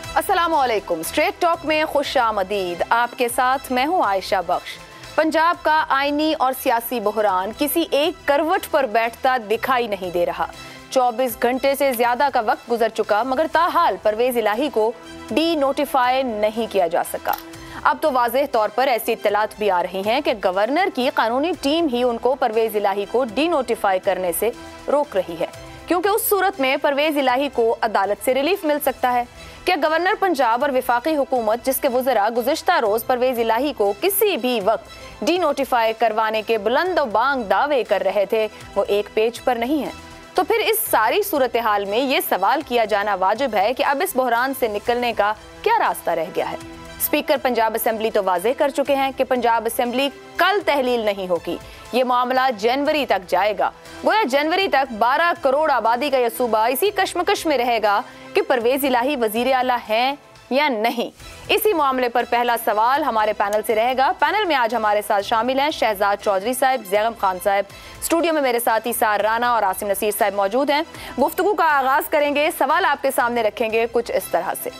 अस्सलामुअलैकुम। Straight talk में खुश आमदीद। आपके साथ मैं हूं आयशा बख्श। पंजाब का आईनी और सियासी बहरान किसी एक करवट पर बैठता दिखाई नहीं दे रहा। 24 घंटे से ज्यादा का वक्त गुजर चुका मगर ताहाल परवेज इलाही को डी नोटिफाई नहीं किया जा सका। अब तो वाज़ेह तौर पर ऐसी इत्तलात भी आ रही हैं कि गवर्नर की कानूनी टीम ही उनको परवेज इलाही को डी नोटिफाई करने से रोक रही है, क्योंकि उस सूरत में परवेज इलाही को अदालत से रिलीफ मिल सकता है। क्या गवर्नर पंजाब और विफाकी हुकूमत, जिसके वज़रा गुज़िश्ता रोज परवेज इलाही को किसी भी वक्त डी नोटिफाई करवाने के बुलंद बांग दावे कर रहे थे, वो एक पेज पर नहीं है? तो फिर इस सारी सूरत हाल में ये सवाल किया जाना वाजिब है कि अब इस बहरान से निकलने का क्या रास्ता रह गया है। स्पीकर पंजाब असेंबली तो वाज़ेह कर चुके हैं कि पंजाब असेंबली कल तहलील नहीं होगी, ये मामला जनवरी तक जाएगा। गोया जनवरी तक 12 करोड़ आबादी का यह सूबा इसी कश्मकश में रहेगा कि परवेज इलाही वजीर आला हैं या नहीं। इसी मामले पर पहला सवाल हमारे पैनल से रहेगा। पैनल में आज हमारे साथ शामिल हैं शहजाद चौधरी साहब, जैगम खान साहब। स्टूडियो में मेरे साथ ईसार राना और आसिम नसीर साहब मौजूद हैं। गुफ्तगू का आगाज करेंगे, सवाल आपके सामने रखेंगे कुछ इस तरह से।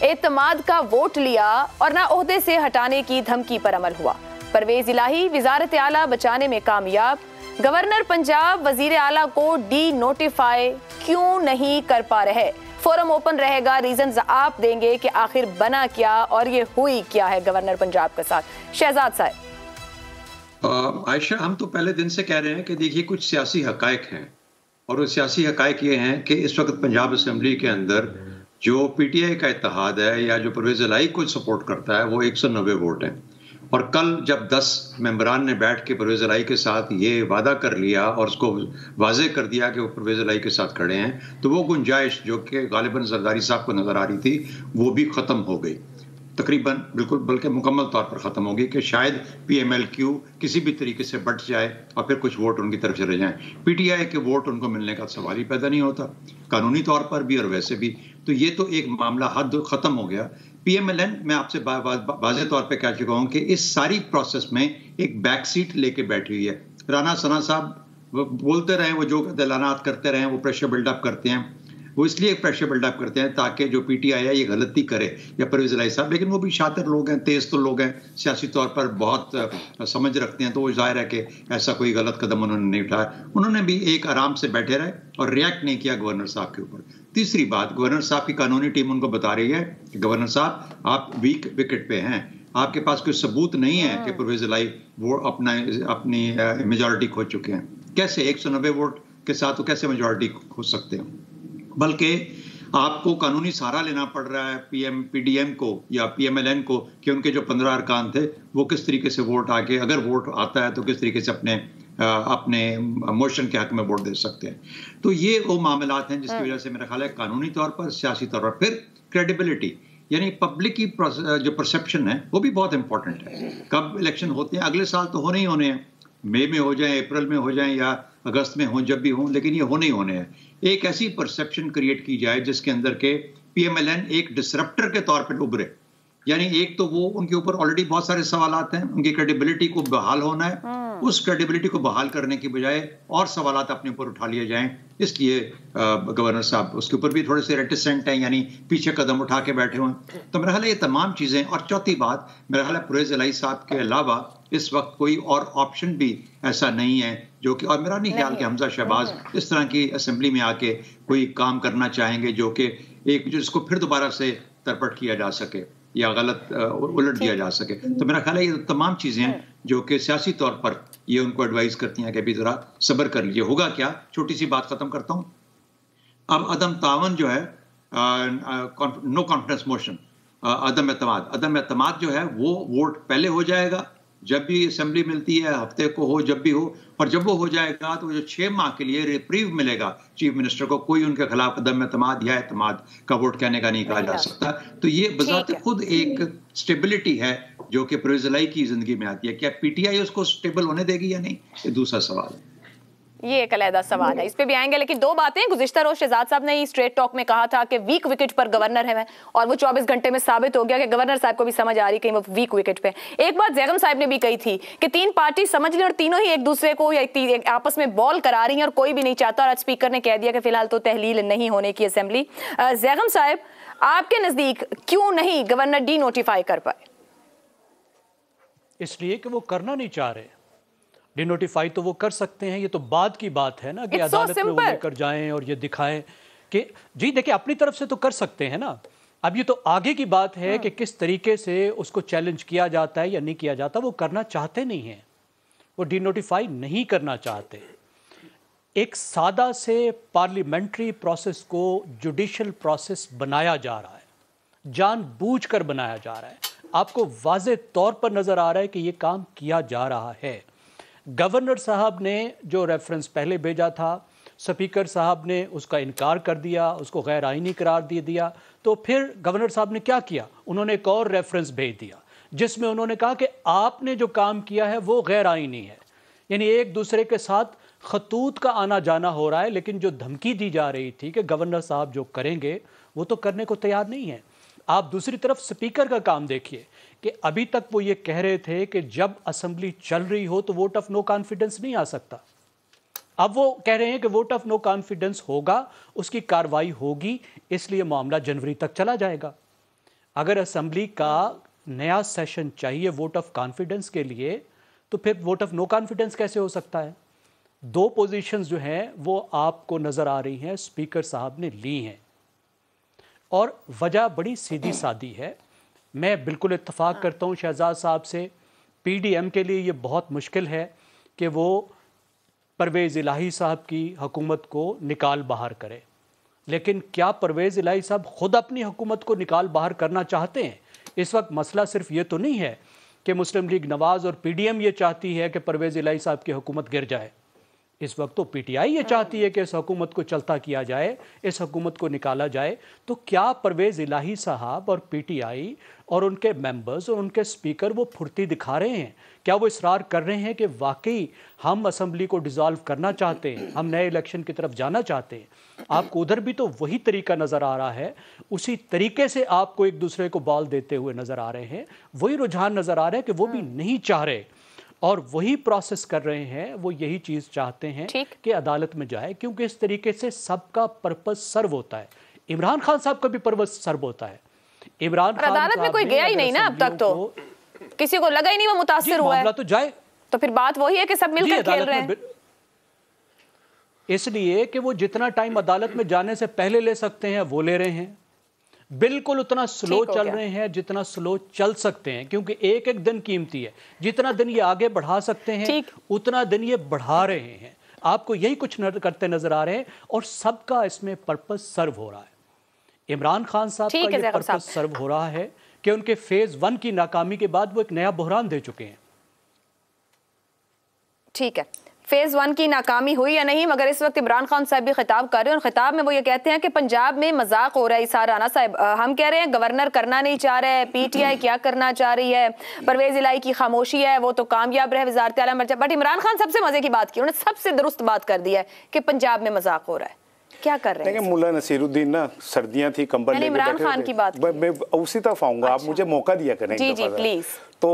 एतमाद का वोट लिया और ना ओहदे से हटाने की धमकी पर अमल हुआ। परवेज इलाही वजारत आला बचाने में कामयाब। गवर्नर पंजाब वजीर आला को डी नोटिफाई क्यों नहीं कर पा रहे? फोरम ओपन रहेगा, रीजंस आप देंगे कि आखिर बना क्या और ये हुई क्या है गवर्नर पंजाब के साथ। शहजाद साहब। आयशा, हम तो पहले दिन से कह रहे हैं कि देखिए कुछ सियासी हकायक हैं, और वो सियासी हकायक ये हैं कि इस वक्त पंजाब असेंबली के अंदर जो पीटीआई का इत्तेहाद है या जो परवेज इलाही को सपोर्ट करता है वो 190 वोट हैं। और कल जब 10 मेंबरान ने बैठ के परवेज इलाही के साथ ये वादा कर लिया और उसको वाज़ेह कर दिया कि वो परवेज इलाही के साथ खड़े हैं, तो वो गुंजाइश जो कि गालिबन जरदारी साहब को नजर आ रही थी वो भी खत्म हो गई, तकरीबन बिल्कुल बल्कि मुकम्मल तौर पर ख़त्म होगी कि शायद पीएमएलक्यू किसी भी तरीके से बट जाए और फिर कुछ वोट उनकी तरफ चले जाएं। पीटीआई के वोट उनको मिलने का सवाल ही पैदा नहीं होता, कानूनी तौर पर भी और वैसे भी। तो ये तो एक मामला हद ख़त्म हो गया। पीएमएलएन, मैं आपसे वाज़ेह तौर पर कह चुका हूँ कि इस सारी प्रोसेस में एक बैक सीट लेके बैठी हुई है। राना सना साहब बोलते रहे, वो जो दलानात करते रहे, वो प्रेशर बिल्डअप करते हैं, वो इसलिए प्रेशर बिल्डअप करते हैं ताकि जो पीटीआई है ये गलती करे या परवेज इलाही साहब, लेकिन वो भी शातिर लोग हैं, तेज तो लोग हैं, सियासी तौर पर बहुत समझ रखते हैं, तो वो जाहिर है कि ऐसा कोई गलत कदम उन्होंने नहीं उठाया। उन्होंने भी एक आराम से बैठे रहे और रिएक्ट नहीं किया गवर्नर साहब के ऊपर। तीसरी बात, गवर्नर साहब की कानूनी टीम उनको बता रही है कि गवर्नर साहब आप वीक विकेट पे हैं, आपके पास कोई सबूत नहीं है कि परवेज इलाही वो अपनी मेजॉरिटी खो चुके हैं। कैसे 190 वोट के साथ वो कैसे मेजॉरिटी खो सकते हैं? बल्कि आपको कानूनी सहारा लेना पड़ रहा है पीडीएम को या पीएमएलएन को कि उनके जो 15 अरकान थे वो किस तरीके से वोट आके, अगर वोट आता है तो किस तरीके से अपने मोशन के हक में वोट दे सकते हैं। तो ये वो मामलात हैं जिसकी वजह से मेरा ख्याल है कानूनी तौर पर, सियासी तौर पर, फिर क्रेडिबिलिटी यानी पब्लिक की जो परसेप्शन है वो भी बहुत इंपॉर्टेंट है। कब इलेक्शन होते हैं? अगले साल तो होने ही होने हैं, मई में हो जाए, अप्रैल में हो जाए या अगस्त में हो, जब भी हो, लेकिन ये होने ही होने हैं। एक ऐसी परसेप्शन क्रिएट की जाए जिसके अंदर के पीएमएलएन एक डिसरप्टर के तौर पर उभरे। यानी एक तो वो उनके ऊपर ऑलरेडी बहुत सारे सवालात हैं, उनकी क्रेडिबिलिटी को बहाल होना है, उस क्रेडिबिलिटी को बहाल करने की बजाय और सवालात अपने ऊपर उठा लिए जाएं। इसलिए गवर्नर साहब उसके ऊपर भी थोड़े से रेटिसेंट हैं, यानी पीछे कदम उठा के बैठे हुए हैं। तो मेरा ख्याल है ये तमाम चीजें। और चौथी बात, मेरा ख्याल है परवेज इलाही साहब के अलावा इस वक्त कोई और ऑप्शन भी ऐसा नहीं है जो कि, और मेरा नहीं ख्याल कि हमजा शहबाज इस तरह की असेंबली में आके कोई काम करना चाहेंगे जो कि एक जिसको फिर दोबारा से तरपट किया जा सके या गलत उलट दिया जा सके। तो मेरा ख्याल है ये तमाम चीजें हैं जो कि सियासी तौर पर ये उनको एडवाइस करती हैं कि अभी जरा सब्र कर लीजिए, होगा क्या। छोटी सी बात खत्म करता हूं। अब अदम तावन जो है, नो कॉन्फिडेंस मोशन, अदम एतमाद जो है वो वोट पहले हो जाएगा जब भी असेंबली मिलती है, हफ्ते को हो, जब भी हो, और जब वो हो जाएगा तो जो 6 माह के लिए रिप्रीव मिलेगा चीफ मिनिस्टर को, कोई उनके खिलाफ अदम एतमाद या एतमाद का वोट कहने का नहीं कहा जा सकता। तो ये बजाते खुद एक स्टेबिलिटी है जो कि परवेज इलाही की जिंदगी में आती है। क्या पीटीआई उसको स्टेबल होने देगी या नहीं, ये दूसरा सवाल है। ये एक अलग सवाल है, इस पे भी आएंगे। लेकिन दो बातें, गुज़िश्ता रोज शहजाद साहब ने स्ट्रेट टॉक में कहा था कि वीक विकेट पर गवर्नर है मैं, और वो 24 घंटे में साबित हो गया कि गवर्नर साहब को भी समझ आ रही कहीं वो वीक विकेट पे। एक बात ज़ैगम साहब ने भी कही थी कि तीन पार्टी समझ ली और तीनों ही एक दूसरे को या आपस में बॉल करा रही हैं और कोई भी नहीं चाहता, और आज स्पीकर ने कह दिया कि फिलहाल तो तहलील नहीं होने की असेंबली। ज़ैगम साहब, आपके नजदीक क्यों नहीं गवर्नर डी नोटिफाई कर पाए? इसलिए कि वो करना नहीं चाह रहे। डिनोटिफाई तो वो कर सकते हैं, ये तो बाद की बात है ना कि अदालत में वो लेकर जाएं और ये दिखाएं कि जी देखिए अपनी तरफ से तो कर सकते हैं ना। अब ये तो आगे की बात है कि किस तरीके से उसको चैलेंज किया जाता है या नहीं किया जाता। वो करना चाहते नहीं हैं, वो डिनोटिफाई नहीं करना चाहते। एक सादा से पार्लियामेंट्री प्रोसेस को जुडिशल प्रोसेस बनाया जा रहा है, जानबूझकर बनाया जा रहा है। आपको वाज़े तौर पर नजर आ रहा है कि ये काम किया जा रहा है। गवर्नर साहब ने जो रेफरेंस पहले भेजा था, स्पीकर साहब ने उसका इनकार कर दिया, उसको गैर आईनी करार दे दिया। तो फिर गवर्नर साहब ने क्या किया, उन्होंने एक और रेफरेंस भेज दिया जिसमें उन्होंने कहा कि आपने जो काम किया है वो गैर आईनी है। यानी एक दूसरे के साथ खतूत का आना जाना हो रहा है। लेकिन जो धमकी दी जा रही थी कि गवर्नर साहब जो करेंगे वो तो करने को तैयार नहीं है। आप दूसरी तरफ स्पीकर का काम देखिए कि अभी तक वो ये कह रहे थे कि जब असेंबली चल रही हो तो वोट ऑफ नो कॉन्फिडेंस नहीं आ सकता। अब वो कह रहे हैं कि वोट ऑफ नो कॉन्फिडेंस होगा, उसकी कार्रवाई होगी, इसलिए मामला जनवरी तक चला जाएगा। अगर असेंबली का नया सेशन चाहिए वोट ऑफ कॉन्फिडेंस के लिए, तो फिर वोट ऑफ नो कॉन्फिडेंस कैसे हो सकता है? दो पोजीशंस जो हैं वो आपको नजर आ रही हैं स्पीकर साहब ने ली हैं, और वजह बड़ी सीधी सादी है। मैं बिल्कुल इत्तफाक करता हूँ शहजाद साहब से, पीडीएम के लिए ये बहुत मुश्किल है कि वो परवेज़ इलाही साहब की हुकूमत को निकाल बाहर करे। लेकिन क्या परवेज़ इलाही साहब खुद अपनी हुकूमत को निकाल बाहर करना चाहते हैं? इस वक्त मसला सिर्फ ये तो नहीं है कि मुस्लिम लीग नवाज़ और पीडीएम ये चाहती है कि परवेज़ इलाही साहब की हुकूमत गिर जाए। इस वक्त तो पीटीआई ये चाहती है कि इस हुकूमत को चलता किया जाए, इस हुकूमत को निकाला जाए। तो क्या परवेज़ इलाही साहब और पीटीआई और उनके मेंबर्स और उनके स्पीकर वो फुर्ती दिखा रहे हैं? क्या वो इसरार कर रहे हैं कि वाकई हम असेंबली को डिसॉल्व करना चाहते हैं, हम नए इलेक्शन की तरफ जाना चाहते हैं? आपको उधर भी तो वही तरीका नज़र आ रहा है, उसी तरीके से आपको एक दूसरे को बॉल देते हुए नज़र आ रहे हैं। वही रुझान नज़र आ रहा है कि वो भी नहीं चाह रहे और वही प्रोसेस कर रहे हैं। वो यही चीज़ चाहते हैं कि अदालत में जाए, क्योंकि इस तरीके से सबका पर्पस सर्व होता है। इमरान खान साहब का भी पर्पस सर्व होता है। इमरान खान अदालत में कोई गया ही नहीं ना अब तक, तो किसी को लगा ही नहीं वो मुतासिर हुआ है। तो जाए, तो फिर बात वही है कि सब मिलकर खेल रहे हैं। इसलिए कि वो जितना टाइम अदालत में जाने से पहले ले सकते हैं वो ले रहे हैं, बिल्कुल उतना स्लो चल रहे हैं जितना स्लो चल सकते हैं, क्योंकि एक एक दिन कीमती है। जितना दिन ये आगे बढ़ा सकते हैं उतना दिन ये बढ़ा रहे हैं। आपको यही कुछ करते नजर आ रहे हैं और सबका इसमें पर्पस सर्व हो रहा है। इमरान खान साहब का ये पर्पस सर्व हो रहा है कि उनके फेज 1 की नाकामी के बाद वो एक नया बहरान दे चुके हैं। ठीक है, फेज 1 की नाकामी हुई या नहीं, मगर इस वक्त इमरान खान साहब भी खिताब कर रहे हैं और खिताब में वो ये कहते हैं कि पंजाब में मजाक हो रहा है। इसार राना साहब हम कह रहे हैं गवर्नर करना नहीं चाह रहे हैं, पीटीआई क्या करना चाह रही है, परवेज इलाही की खामोशी है वो तो कामयाब रहे वजारत आला मर्जा। बट इमरान खान सबसे मजे की बात की, उन्होंने सबसे दुरुस्त बात कर दी है कि पंजाब में मजाक हो रहा है। क्या कर रहे हैं? मुल्ला नसीरुद्दीन ना, सर्दियां थी, कंबल लेके इमरान खान की बात मैं उसी तरफ आऊंगा। आप मुझे मौका दिया करें। जी जी प्लीज। तो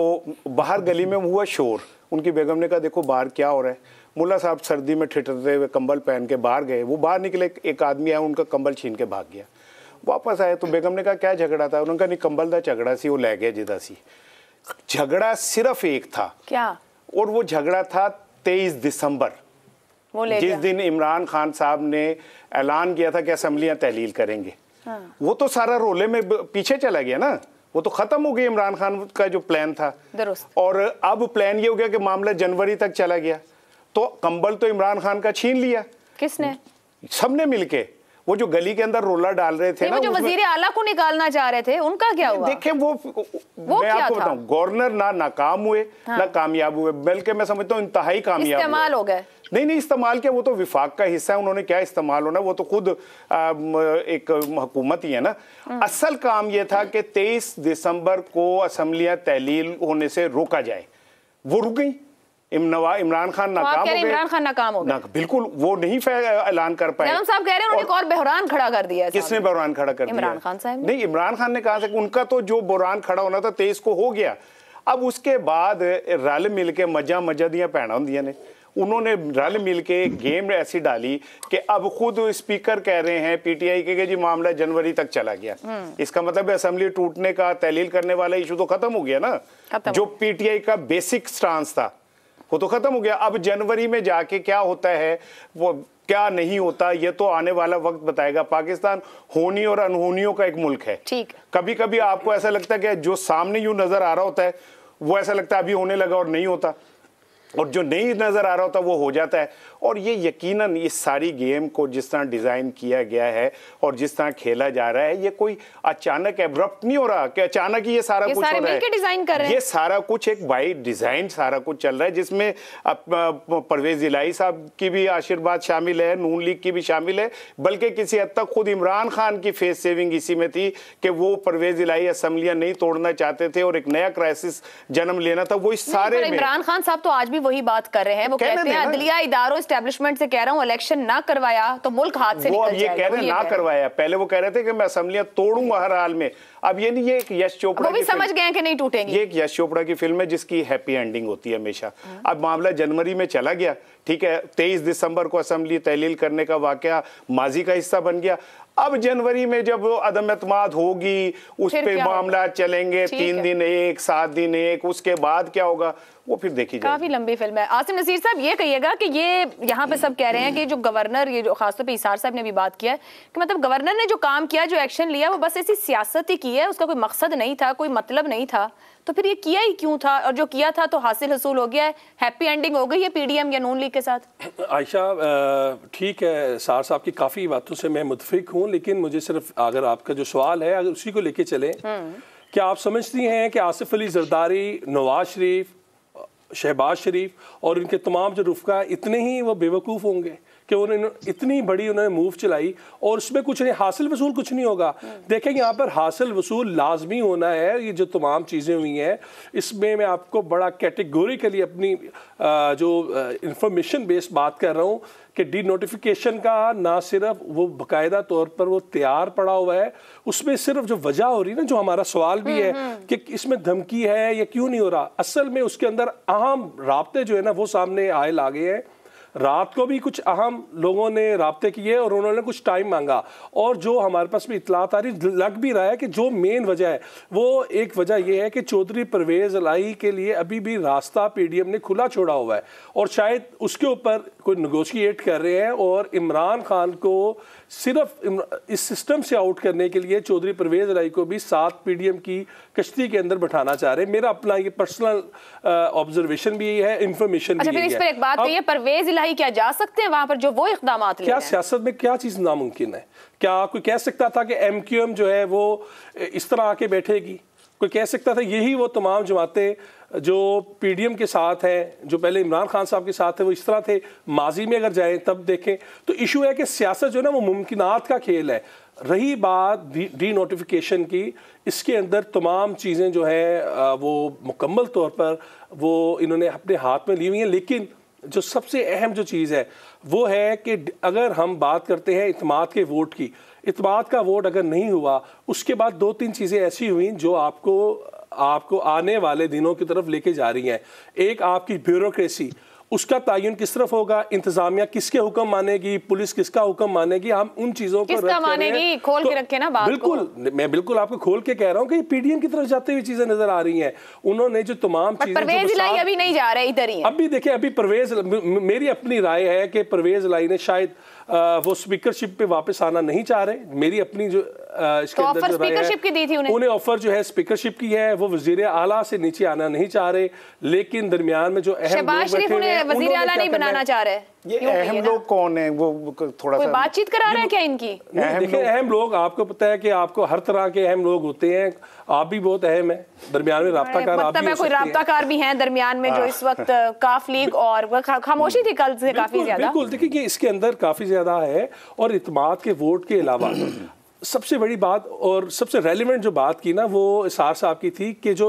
बाहर गली में हुआ शोर, उनकी बेगम ने कहा देखो बाहर क्या हो रहा है। मुल्ला साहब सर्दी में ठिठुरते हुए कंबल पहन के बाहर गए। वो बाहर निकले, एक आदमी आया, उनका कंबल छीन के भाग गया। वापस आए तो बेगम ने कहा क्या झगड़ा था? उन्होंने कहा नहीं, कंबल का झगड़ा सी, वो ले गया जिदा सी। झगड़ा सिर्फ एक था, क्या? और वो झगड़ा था 23 दिसंबर, जिस दिन इमरान खान साहब ने ऐलान किया था कि असेंबलियां तहलील करेंगे। वो तो सारा रोले में पीछे चला गया ना, वो तो खत्म हो गया इमरान खान का जो प्लान था। और अब प्लान ये हो गया कि मामला जनवरी तक चला गया। तो कंबल तो इमरान खान का छीन लिया। किसने? सबने मिलके। वो जो गली के अंदर रोला डाल रहे थे ना, जो वजीर आला को निकालना चाह रहे थे, उनका क्या हुआ? देखें वो मैं आपको बताऊं, गवर्नर ना नाकाम हुए ना कामयाब हुए, बल्कि मैं समझता हूं इंतहाई कामयाब इस्तेमाल हो गए। नहीं इस्तेमाल किया, वो तो विफाक का हिस्सा है, उन्होंने क्या इस्तेमाल होना, वो तो खुद एक हुकूमत ही है ना। असल काम ये था कि 23 दिसंबर को असेंबलियां तहलील होने से रोका जाए, वो रुक गई। इमरान खान नाकाम हो गए। इमरान खान नाकाम हो गए, बिल्कुल वो नहीं ऐलान कर पाए। जैनब साहब कह रहे हैं उन्होंने एक और बहरान खड़ा कर दिया है। किसने बहरान खड़ा कर दिया? इमरान खान साहब। नहीं, इमरान खान ने कहा था कि उनका तो जो बहरान खड़ा होना था 23 को हो गया। अब उसके बाद रल मिल के मजा दियां भैनां होंदियां ने, उन्होंने रल मिल के गेम ऐसी डाली कि अब खुद स्पीकर कह रहे हैं पीटीआई के जी मामला जनवरी तक चला गया। इसका मतलब असेंबली टूटने का, तहलील करने वाला इशू तो खत्म हो गया ना। जो पीटीआई का बेसिक स्टांस था वो तो खत्म हो गया। अब जनवरी में जाके क्या होता है, वो क्या नहीं होता, ये तो आने वाला वक्त बताएगा। पाकिस्तान होनी और अनहोनियों का एक मुल्क है। ठीक, कभी कभी आपको ऐसा लगता है कि जो सामने यूं नजर आ रहा होता है वो ऐसा लगता है अभी होने लगा और नहीं होता, और जो नहीं नजर आ रहा होता वो हो जाता है। और ये यकीनन इस सारी गेम को जिस तरह डिजाइन किया गया है और जिस तरह खेला जा रहा है, ये कोई अचानक एब्रप्ट नहीं हो रहा कि अचानक ये सारा कुछ हो रहा है। डिजाइन कर रहे हैं। ये सारा कुछ एक बाई डिजाइन सारा कुछ चल रहा है, जिसमें परवेज इलाही साहब की भी आशीर्वाद शामिल है, नून लीग की भी शामिल है, बल्कि किसी हद तक खुद इमरान खान की फेस सेविंग इसी में थी कि वो परवेज इलाही असेंबलियां नहीं तोड़ना चाहते थे और एक नया क्राइसिस जन्म लेना था। वो इस सारे इमरान खान साहब तो आज भी वही बात कर रहे हैं। वो कहते हैं अदलिया इदारों एस्टेब्लिशमेंट से कह रहा हूं इलेक्शन ना करवाया तो मुल्क हाथ से निकल जाएगा। वो अब ये कह रहे हैं ना करवाया। पहले वो कह रहे थे कि मैं असेंबलियां तोड़ूंगा हर हाल में। अब ये नहीं, ये एक यश चोपड़ा वो भी समझ गए हैं कि नहीं टूटेंगी। ये एक यश चोपड़ा की फिल्म है जिसकी हैप्पी एंडिंग होती है हमेशा। अब मामला जनवरी में चला गया, ठीक है, 23 दिसंबर को असेंबली तहलील करने का वाकया माजी का हिस्सा बन गया। अब जनवरी में जब अदम एतमाद होगी, उस पे मामला चलेंगे, 3 दिन एक, 7 दिन एक, उसके बाद क्या होगा वो फिर देखी जाएगी। काफी लंबी फिल्म है। आसिम नसीर साहब ये कहिएगा कि ये यहाँ पे सब कह रहे हैं कि जो गवर्नर, ये जो खासतौर पे इसार साहब ने भी बात किया है कि मतलब गवर्नर ने जो काम किया, जो एक्शन लिया, वो बस ऐसी सियासत ही की है, उसका कोई मकसद नहीं था, कोई मतलब नहीं था, तो फिर ये किया ही क्यों था? और जो किया था तो हासिल हसूल हो गया है, हैप्पी एंडिंग हो गई है पीडीएम या नून लीग के साथ। आयशा ठीक है, सार साहब की काफ़ी बातों से मैं मुतफिक हूँ, लेकिन मुझे सिर्फ अगर आपका जो सवाल है अगर उसी को लेके चले, क्या आप समझती हैं कि आसिफ अली जरदारी, नवाज शरीफ, शहबाज शरीफ और इनके तमाम जो रुफ़का इतने ही वो बेवकूफ़ होंगे कि उन्होंने इतनी बड़ी उन्होंने मूव चलाई और उसमें कुछ नहीं हासिल वसूल कुछ नहीं होगा? देखें यहाँ पर हासिल वसूल लाजमी होना है। ये जो तमाम चीज़ें हुई हैं इसमें मैं आपको बड़ा कैटेगोरिकली अपनी जो इंफॉर्मेशन बेस्ड बात कर रहा हूँ कि डी नोटिफिकेशन का ना सिर्फ वो बाकायदा तौर पर वो तैयार पड़ा हुआ है, उसमें सिर्फ जो वजह हो रही है ना, जो हमारा सवाल भी है कि इसमें धमकी है या क्यों नहीं हो रहा, असल में उसके अंदर अहम राब्ते जो है ना वो सामने आए ला गए हैं। रात को भी कुछ अहम लोगों ने राब्ते किए और उन्होंने कुछ टाइम मांगा, और जो हमारे पास भी इतलात आ रही लग भी रहा है कि जो मेन वजह है वो एक वजह यह है कि चौधरी परवेज इलाही के लिए अभी भी रास्ता पीडीएम ने खुला छोड़ा हुआ है और शायद उसके ऊपर कोई नेगोशिएट कर रहे हैं और इमरान खान को सिर्फ इस सिस्टम से आउट करने के लिए चौधरी परवेज इलाही को भी साथ पीडीएम की कश्ती के अंदर बैठाना चाह रहे हैं। मेरा अपना ये पर्सनल ऑब्जर्वेशन भी है, इंफॉर्मेशन भी है। इस पर एक बात कहिए, परवेज इलाही क्या जा सकते हैं वहां पर जो वो इक़दाम? क्या सियासत में क्या चीज नामुमकिन है? क्या कोई कह सकता था कि एमक्यूएम जो है वो इस तरह आके बैठेगी? कोई कह सकता था यही वो तमाम जमातें जो पीडीएम के साथ हैं, जो पहले इमरान खान साहब के साथ है, वो इस तरह थे? माजी में अगर जाएं तब देखें तो इशू है कि सियासत जो है ना वो मुमकिनात का खेल है। रही बात डी नोटिफिकेशन की, इसके अंदर तमाम चीज़ें जो है वो मुकम्मल तौर पर वो इन्होंने अपने हाथ में ली हुई हैं, लेकिन जो सबसे अहम जो चीज़ है वो है कि अगर हम बात करते हैं इत्माद के वोट की, इत्माद का वोट अगर नहीं हुआ, उसके बाद 2-3 चीज़ें ऐसी हुई जो आपको आने वाले दिनों की तरफ लेके जा रही हैं। एक आपकी ब्यूरोक्रेसी, उसका तायुन किस तरफ होगा, इंतजामिया किसके हुक्म मानेगी, पुलिस किसका हुक्म मानेगी, हम उन चीजों को किसका मानेगी खोल के रखे ना बात बिल्कुल मैं बिल्कुल आपको खोल के कह रहा हूँ कि पीडीएम की तरफ जाते हुई चीजें नजर आ रही हैं। उन्होंने जो तमाम चीजें, परवेज इलाही अभी नहीं जा रहे इधर ही। अभी देखिए, अभी परवेज, मेरी अपनी राय है कि परवेज इलाही ने शायद वो स्पीकरशिप पे वापस आना नहीं चाह रहे। मेरी अपनी जो इसके अंदर जो स्पीकरशिप की दी थी उन्हें ऑफर जो है स्पीकरशिप की है, वो वजीर आला से नीचे आना नहीं चाह रहे, लेकिन दरमियान में जो अहम लोग बैठे हैं वजीर आला नहीं बनाना चाह रहे। ये अहम लोग कौन है? वो थोड़ा सा बातचीत करा रहे हैं क्या इनकी? देखिए, अहम लोग आपको पता है कि आपको हर तरह के अहम लोग होते हैं, आप भी बहुत अहम है दरमियान में, राब्ताकार आप भी, कोई राब्ताकार भी हैं दरमियान में जो इस वक्त काफ लीग और खामोशी थी कल से काफी ज्यादा। बिल्कुल, देखिए इसके अंदर काफी ज्यादा है। और इत्माद के वोट के अलावा सबसे बड़ी बात और सबसे रेलिवेंट जो बात की ना वो इसार साहब की थी कि जो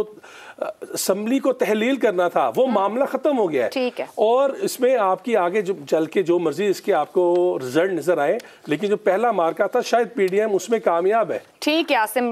असम्बली को तहलील करना था, वो मामला खत्म हो गया है। ठीक है। और इसमें आपकी आगे जो चल के जो मर्जी इसके आपको रिजल्ट नजर आए, लेकिन जो पहला मार्का था शायद पीडीएम उसमें कामयाब है। ठीक है आसिम,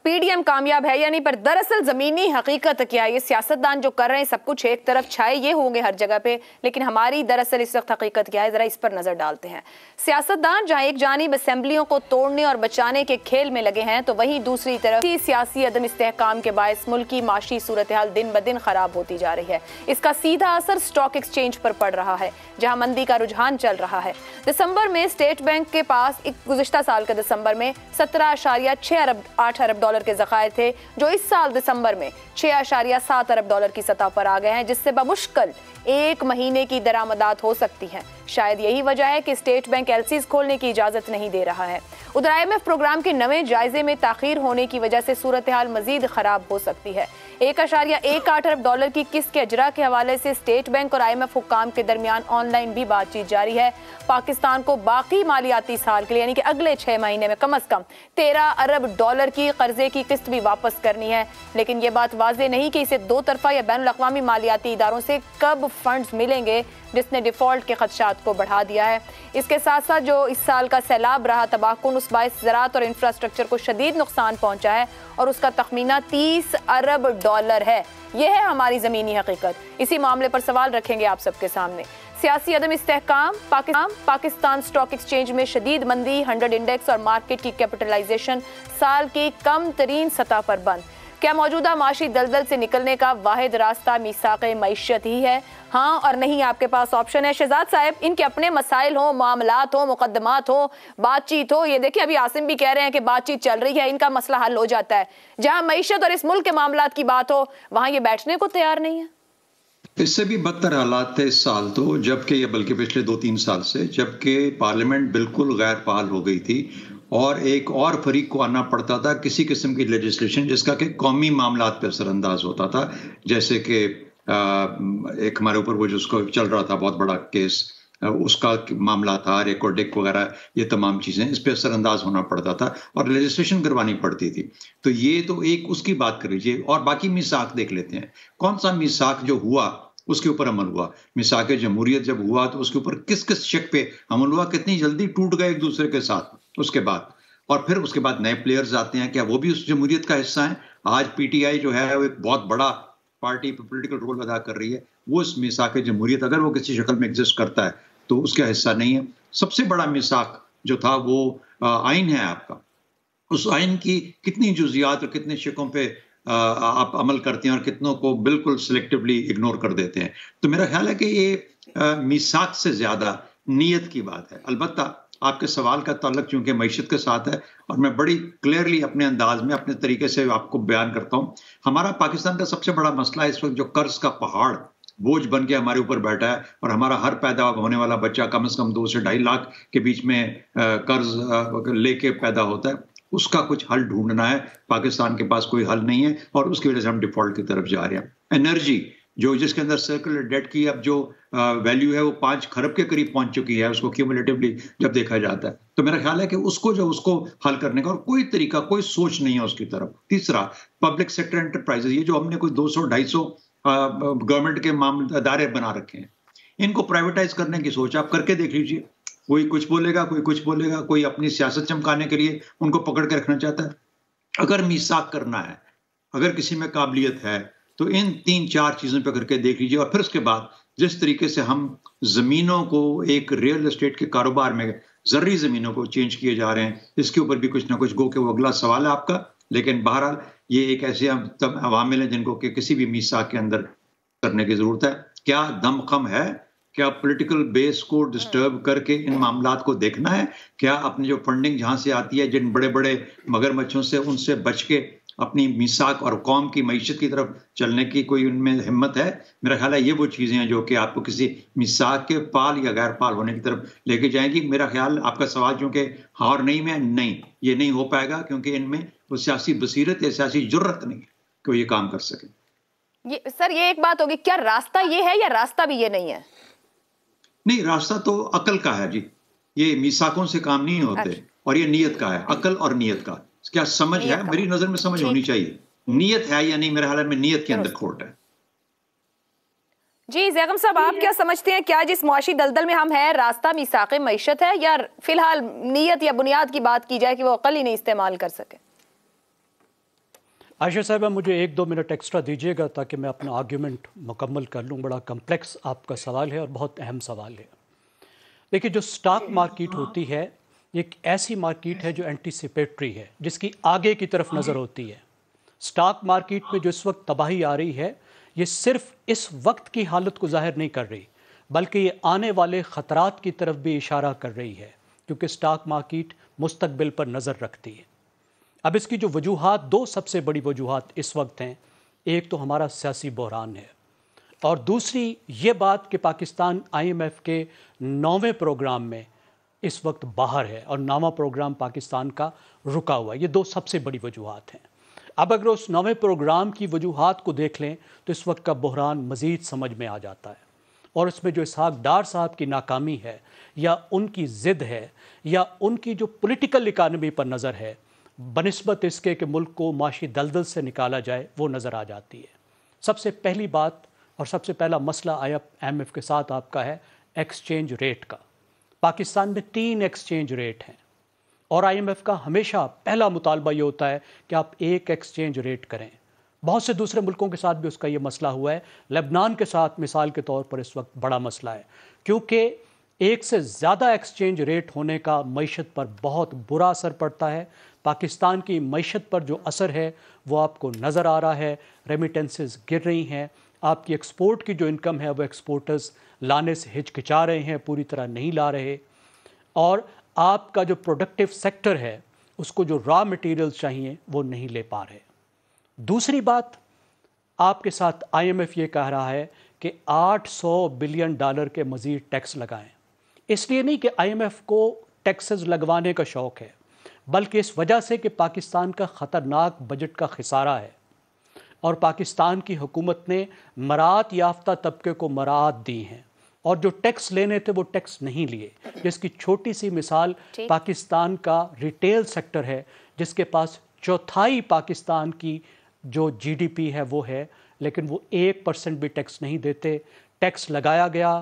पीडीएम कामयाब है या नहीं, पर दरअसल जमीनी हकीकत क्या है, ये सियासतदान जो कर रहे हैं सब कुछ एक तरफ छाए ये होंगे हर जगह पे, लेकिन हमारी दरअसल इस वक्त हकीकत क्या है, जरा इस पर नजर डालते हैं। सियासतदान जहां एक जानिब असेंबलियों को तोड़ने और बचाने के खेल में लगे हैं, तो वहीं दूसरी तरफ सियासी अदम इस्तेहकाम के बायस मुल्क की माशी सूरत हाल दिन ब दिन खराब होती जा रही है। इसका सीधा असर स्टॉक एक्सचेंज पर पड़ रहा है, जहां मंदी का रुझान चल रहा है। दिसंबर में स्टेट बैंक के पास गुज़िश्ता साल के दिसंबर में 17.8 अरब डॉलर के ज़खायर थे, जो इस साल दिसंबर में 6.7 अरब डॉलर की सतह पर आ गए हैं, जिससे बमुश्किल एक महीने की दरामदात हो सकती है। शायद यही वजह है कि स्टेट बैंक एलसीज खोलने की इजाजत नहीं दे रहा है। उधर आईएमएफ प्रोग्राम के नए जायजे में ताखीर होने की वजह से सूरत हाल मजीद खराब हो सकती है। 1.18 अरब डॉलर की किस्त के अजरा के हवाले से स्टेट बैंक और आईएमएफ हुक्काम के दरमियान ऑनलाइन भी बातचीत जारी है। पाकिस्तान को बाकी मालियाती साल के लिए यानी कि अगले 6 महीने में कम अज कम 13 अरब डॉलर की कर्जे की किस्त भी वापस करनी है, लेकिन ये बात वाजे नहीं कि इसे दो तरफा या बैनुल अक़वामी मालियाती इदारों से कब फंड्स मिलेंगे, जिसने डिफॉल्ट के खदशात को बढ़ा दिया है। इसके साथ साथ जो इस साल का सैलाब रहा तबाहकुन, उस बायस ज़राअत और इंफ्रास्ट्रक्चर को शदीद नुकसान पहुंचा है और उसका तखमीना 30 अरब डॉलर है। यह है हमारी ज़मीनी हकीकत। इसी मामले पर सवाल रखेंगे आप सबके सामने। सियासी अदम इस्तेहकाम, पाकिस्तान स्टॉक एक्सचेंज में शदीद मंदी, 100 इंडेक्स और मार्केट की कैपिटलाइजेशन साल की कम तरीन सतह पर बंद। क्या मौजूदा माशी दलदल से निकलने का वाहिद रास्ता मीसाक़े मईशत ही है? हाँ और नहीं, आपके पास ऑप्शन है। शहजाद साहब, इनके अपने मसाइल हो, मामलात हो, मुकदमात हो, बातचीत हो, ये देखिए अभी आसिम भी कह रहे हैं कि बातचीत चल रही है, इनका मसला हल हो जाता है। जहाँ मईशत और इस मुल्क के मामलात की बात हो, वहाँ ये बैठने को तैयार नहीं है। इससे भी बदतर हालात थे इस साल तो, जबकि ये बल्कि पिछले 2-3 साल से, जबकि पार्लियामेंट बिल्कुल गैर फाल हो गई थी और एक और फरीक को आना पड़ता था किसी किस्म की लेजिस्लेशन जिसका कि कौमी मामलात पर असरअंदाज होता था। जैसे कि एक हमारे ऊपर वो जिसको चल रहा था बहुत बड़ा केस, उसका मामला था, रिकॉर्डिक वगैरह, ये तमाम चीज़ें इस पर असरअंदाज होना पड़ता था और लेजिस्लेशन करवानी पड़ती थी। तो ये तो एक उसकी बात कर लीजिए, और बाकी मीसाक देख लेते हैं। कौन सा मीसाक जो हुआ उसके ऊपर अमल हुआ? मिसाक जमहूरियत जब हुआ तो उसके ऊपर किस किस शक पे अमल हुआ, कितनी जल्दी टूट गए एक दूसरे के साथ उसके बाद, और फिर उसके बाद नए प्लेयर्स आते हैं, क्या वो भी उस जमहूरियत का हिस्सा है? आज पीटीआई जो है वो एक बहुत बड़ा पार्टी पॉलिटिकल रोल अदा कर रही है, वो इस मिसाक जमहूरियत अगर वो किसी शक्ल में एग्जिस्ट करता है तो उसका हिस्सा नहीं है। सबसे बड़ा मिसाक जो था वो आइन है आपका, उस आइन की कितनी जुजियात और कितने शिकों पे आप अमल करते हैं और कितनों को बिल्कुल सिलेक्टिवली इग्नोर कर देते हैं। तो मेरा ख्याल है कि ये मिसाक से ज्यादा नीयत की बात है। अलबत्ता आपके सवाल का ताल्लुक चूंकि मईशत के साथ है और मैं बड़ी क्लियरली अपने अंदाज में अपने तरीके से आपको बयान करता हूँ। हमारा पाकिस्तान का सबसे बड़ा मसला है इस वक्त जो कर्ज का पहाड़ बोझ बन के हमारे ऊपर बैठा है, और हमारा हर पैदा होने वाला बच्चा कम से कम 2 से 2.5 लाख के बीच में कर्ज लेके पैदा होता है। उसका कुछ हल ढूंढना है। पाकिस्तान के पास कोई हल नहीं है और उसकी वजह से हम डिफॉल्ट की तरफ जा रहे हैं। एनर्जी जो जिसके अंदर सर्कुलर डेट की अब जो वैल्यू है वो 5 खरब के करीब पहुंच चुकी है उसको क्यूमुलेटिवली जब देखा जाता है, तो मेरा ख्याल है कि उसको हल करने का और कोई तरीका, कोई सोच नहीं है उसकी तरफ। तीसरा, पब्लिक सेक्टर एंटरप्राइजेस, ये जो हमने कोई 200-250 गवर्नमेंट के अदारे बना रखे हैं, इनको प्राइवेटाइज करने की सोच आप करके देख लीजिए। कोई कुछ बोलेगा, कोई कुछ बोलेगा, कोई अपनी सियासत चमकाने के लिए उनको पकड़ के रखना चाहता है। अगर मीसाक करना है, अगर किसी में काबिलियत है, तो इन 3-4 चीज़ों पर करके देख लीजिए। और फिर उसके बाद जिस तरीके से हम ज़मीनों को एक रियल एस्टेट के कारोबार में ज़र्री ज़मीनों को चेंज किए जा रहे हैं, इसके ऊपर भी कुछ ना कुछ गो के वो अगला सवाल है आपका। लेकिन बहरहाल ये एक ऐसे अवामिल है जिनको कि किसी भी मीसाक के अंदर करने की ज़रूरत है। क्या दमखम है? क्या पॉलिटिकल बेस को डिस्टर्ब करके इन मामलात को देखना है? क्या अपनी जो फंडिंग जहां से आती है जिन बड़े बड़े मगरमच्छों से, उनसे बच के अपनी मिसाक और कौम की मईशत की तरफ चलने की कोई उनमें हिम्मत है? मेरा ख्याल है ये वो चीज़ें हैं जो कि आपको किसी मिसाक के पाल या गैर पाल होने की तरफ लेके जाएंगी। मेरा ख्याल आपका सवाल चूंकि हाँ और नहीं में, नहीं, ये नहीं हो पाएगा क्योंकि इनमें वो सियासी बसीरत या सियासी जुर्रत नहीं है कि वो ये काम कर सके। सर ये एक बात होगी, क्या रास्ता ये है या रास्ता भी ये नहीं है? नहीं, रास्ता तो अकल का है जी, ये मिसाकों से काम नहीं होते। और ये नीयत का है, अकल और नीयत का। क्या समझ है? मेरी नजर में समझ होनी चाहिए। नीयत है या नहीं, मेरे ख्याल में नीयत के अंदर खोट है। जी ज़ैगम साहब, आप क्या समझते हैं, क्या जिस मुआशी दलदल में हम हैं रास्ता मीसाक़े मईशत है, या फिलहाल नीयत या बुनियाद की बात की जाए कि वो अकल ही नहीं इस्तेमाल कर सके? आयशा साहब, मुझे 1-2 मिनट एक्स्ट्रा दीजिएगा ताकि मैं अपना आर्ग्यूमेंट मुकम्मल कर लूँ। बड़ा कम्प्लेक्स आपका सवाल है और बहुत अहम सवाल है। देखिए, जो स्टॉक मार्केट होती है एक ऐसी मार्केट है जो एंटीसिपेटरी है, जिसकी आगे की तरफ नज़र होती है। स्टॉक मार्केट में जो इस वक्त तबाही आ रही है, ये सिर्फ इस वक्त की हालत को जाहिर नहीं कर रही, बल्कि ये आने वाले ख़तरात की तरफ भी इशारा कर रही है, क्योंकि स्टॉक मार्केट मुस्तकबिल पर नज़र रखती है। अब इसकी जो वजूहात, 2 सबसे बड़ी वजूहात इस वक्त हैं। एक तो हमारा सियासी बहरान है, और दूसरी ये बात कि पाकिस्तान IMF के 9वें प्रोग्राम में इस वक्त बाहर है और 9वां प्रोग्राम पाकिस्तान का रुका हुआ है। ये 2 सबसे बड़ी वजूहात हैं। अब अगर उस 9वें प्रोग्राम की वजूहात को देख लें तो इस वक्त का बहरान मज़ीद समझ में आ जाता है, और इसमें जो इसहाक डार साहब की नाकामी है, या उनकी ज़िद है, या उनकी जो पॉलिटिकल इकानमी पर नज़र है, बनिस्बत इसके कि मुल्क को माशी दलदल से निकाला जाए, वो नज़र आ जाती है। सबसे पहली बात और सबसे पहला मसला IMF के साथ आपका है एक्सचेंज रेट का। पाकिस्तान में 3 एक्सचेंज रेट हैं, और IMF का हमेशा पहला मुतालबा ये होता है कि आप एक एक्सचेंज रेट करें। बहुत से दूसरे मुल्कों के साथ भी उसका ये मसला हुआ है। लेबनान के साथ मिसाल के तौर पर इस वक्त बड़ा मसला है, क्योंकि एक से ज़्यादा एक्सचेंज रेट होने का मईशत पर बहुत बुरा असर पड़ता है। पाकिस्तान की मईशत पर जो असर है वो आपको नज़र आ रहा है। रेमिटेंसेस गिर रही हैं, आपकी एक्सपोर्ट की जो इनकम है वो एक्सपोर्टर्स लाने से हिचकिचा रहे हैं, पूरी तरह नहीं ला रहे, और आपका जो प्रोडक्टिव सेक्टर है उसको जो रॉ मटेरियल्स चाहिए वो नहीं ले पा रहे। दूसरी बात, आपके साथ IMF ये कह रहा है कि $800 बिलियन के मज़ीद टैक्स लगाएं। इसलिए नहीं कि IMF को टैक्सेस लगवाने का शौक़ है, बल्कि इस वजह से कि पाकिस्तान का ख़तरनाक बजट का खिसारा है, और पाकिस्तान की हुकूमत ने मरात याफ्ता तबके को मरात दी हैं, और जो टैक्स लेने थे वो टैक्स नहीं लिए। जिसकी छोटी सी मिसाल पाकिस्तान का रिटेल सेक्टर है, जिसके पास 1/4 पाकिस्तान की जो GDP है वो है, लेकिन वो 1% भी टैक्स नहीं देते। टैक्स लगाया गया,